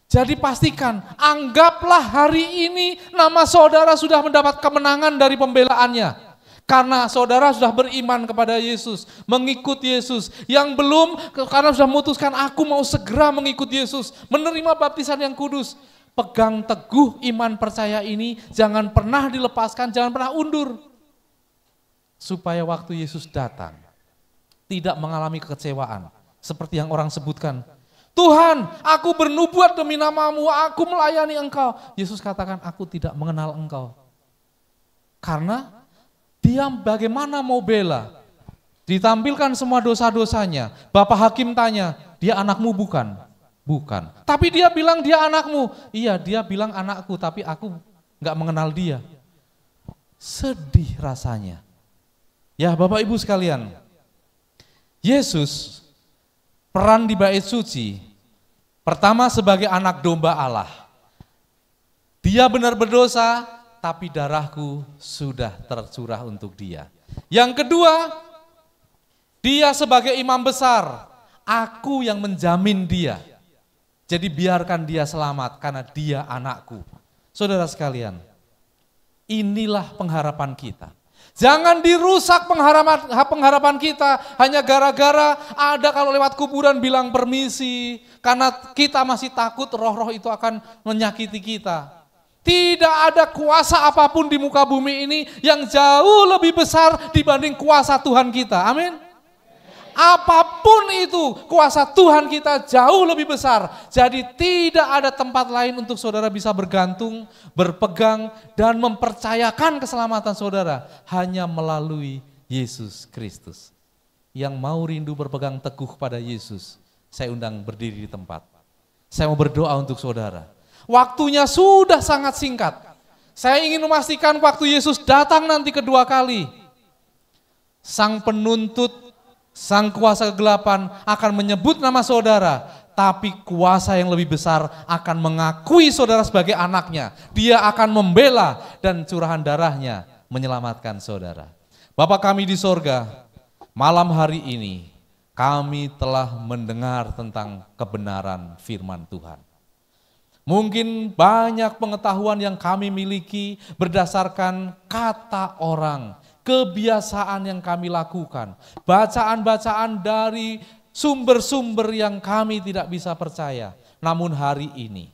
Jadi pastikan, anggaplah hari ini nama saudara sudah mendapat kemenangan dari pembelaannya. Karena saudara sudah beriman kepada Yesus, mengikut Yesus. Yang belum, karena sudah memutuskan aku mau segera mengikut Yesus, menerima baptisan yang kudus. Pegang teguh iman percaya ini, jangan pernah dilepaskan, jangan pernah undur. Supaya waktu Yesus datang, tidak mengalami kekecewaan. Seperti yang orang sebutkan, Tuhan, aku bernubuat demi namamu, aku melayani engkau. Yesus katakan, aku tidak mengenal engkau. Karena dia bagaimana mau bela? Ditampilkan semua dosa-dosanya. Bapak Hakim tanya, dia anakmu bukan? Bukan. Tapi dia bilang dia anakmu. Iya, dia bilang anakku, tapi aku enggak mengenal dia. Sedih rasanya. Ya Bapak Ibu sekalian, Yesus peran di bait suci, pertama sebagai anak domba Allah. Dia benar berdosa, tapi darahku sudah tercurah untuk dia. Yang kedua, dia sebagai imam besar, aku yang menjamin dia. Jadi biarkan dia selamat karena dia anakku. Saudara sekalian, inilah pengharapan kita. Jangan dirusak pengharapan kita hanya gara-gara ada kalau lewat kuburan bilang permisi. Karena kita masih takut roh-roh itu akan menyakiti kita. Tidak ada kuasa apapun di muka bumi ini yang jauh lebih besar dibanding kuasa Tuhan kita. Amin. Apapun itu, kuasa Tuhan kita jauh lebih besar. Jadi tidak ada tempat lain untuk saudara bisa bergantung, berpegang, dan mempercayakan keselamatan saudara. Hanya melalui Yesus Kristus. yang mau rindu berpegang teguh pada Yesus, saya undang berdiri di tempat. Saya mau berdoa untuk saudara. Waktunya sudah sangat singkat. Saya ingin memastikan waktu Yesus datang nanti kedua kali, sang penuntut, sang kuasa kegelapan akan menyebut nama saudara, tapi kuasa yang lebih besar akan mengakui saudara sebagai anaknya. Dia akan membela dan curahan darahnya menyelamatkan saudara. Bapa kami di sorga, malam hari ini kami telah mendengar tentang kebenaran firman Tuhan. Mungkin banyak pengetahuan yang kami miliki berdasarkan kata orang, kebiasaan yang kami lakukan, bacaan-bacaan dari sumber-sumber yang kami tidak bisa percaya. Namun hari ini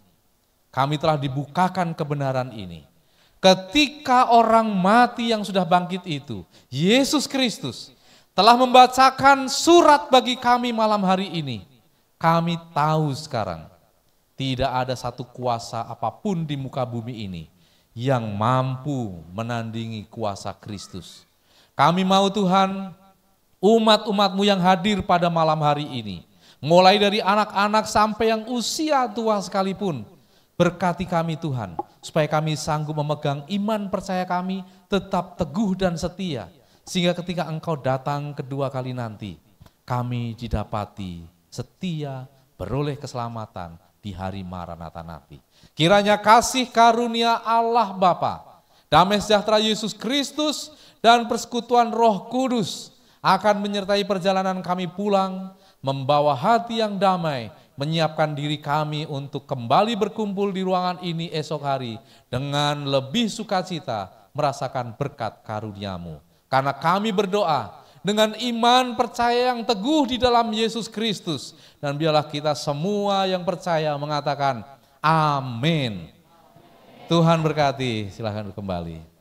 kami telah dibukakan kebenaran ini. Ketika orang mati yang sudah bangkit itu, Yesus Kristus, telah membacakan surat bagi kami malam hari ini. Kami tahu sekarang, tidak ada satu kuasa apapun di muka bumi ini yang mampu menandingi kuasa Kristus. Kami mau Tuhan, umat-umat-Mu yang hadir pada malam hari ini, mulai dari anak-anak sampai yang usia tua sekalipun, berkati kami Tuhan, supaya kami sanggup memegang iman percaya kami tetap teguh dan setia, sehingga ketika Engkau datang kedua kali nanti, kami didapati setia beroleh keselamatan di hari Maranatha nanti. Kiranya kasih karunia Allah Bapa, damai sejahtera Yesus Kristus, dan persekutuan Roh Kudus akan menyertai perjalanan kami pulang, membawa hati yang damai, menyiapkan diri kami untuk kembali berkumpul di ruangan ini esok hari dengan lebih sukacita merasakan berkat karunia-Mu. Karena kami berdoa dengan iman percaya yang teguh di dalam Yesus Kristus. Dan biarlah kita semua yang percaya mengatakan amin. Tuhan berkati, silakan kembali.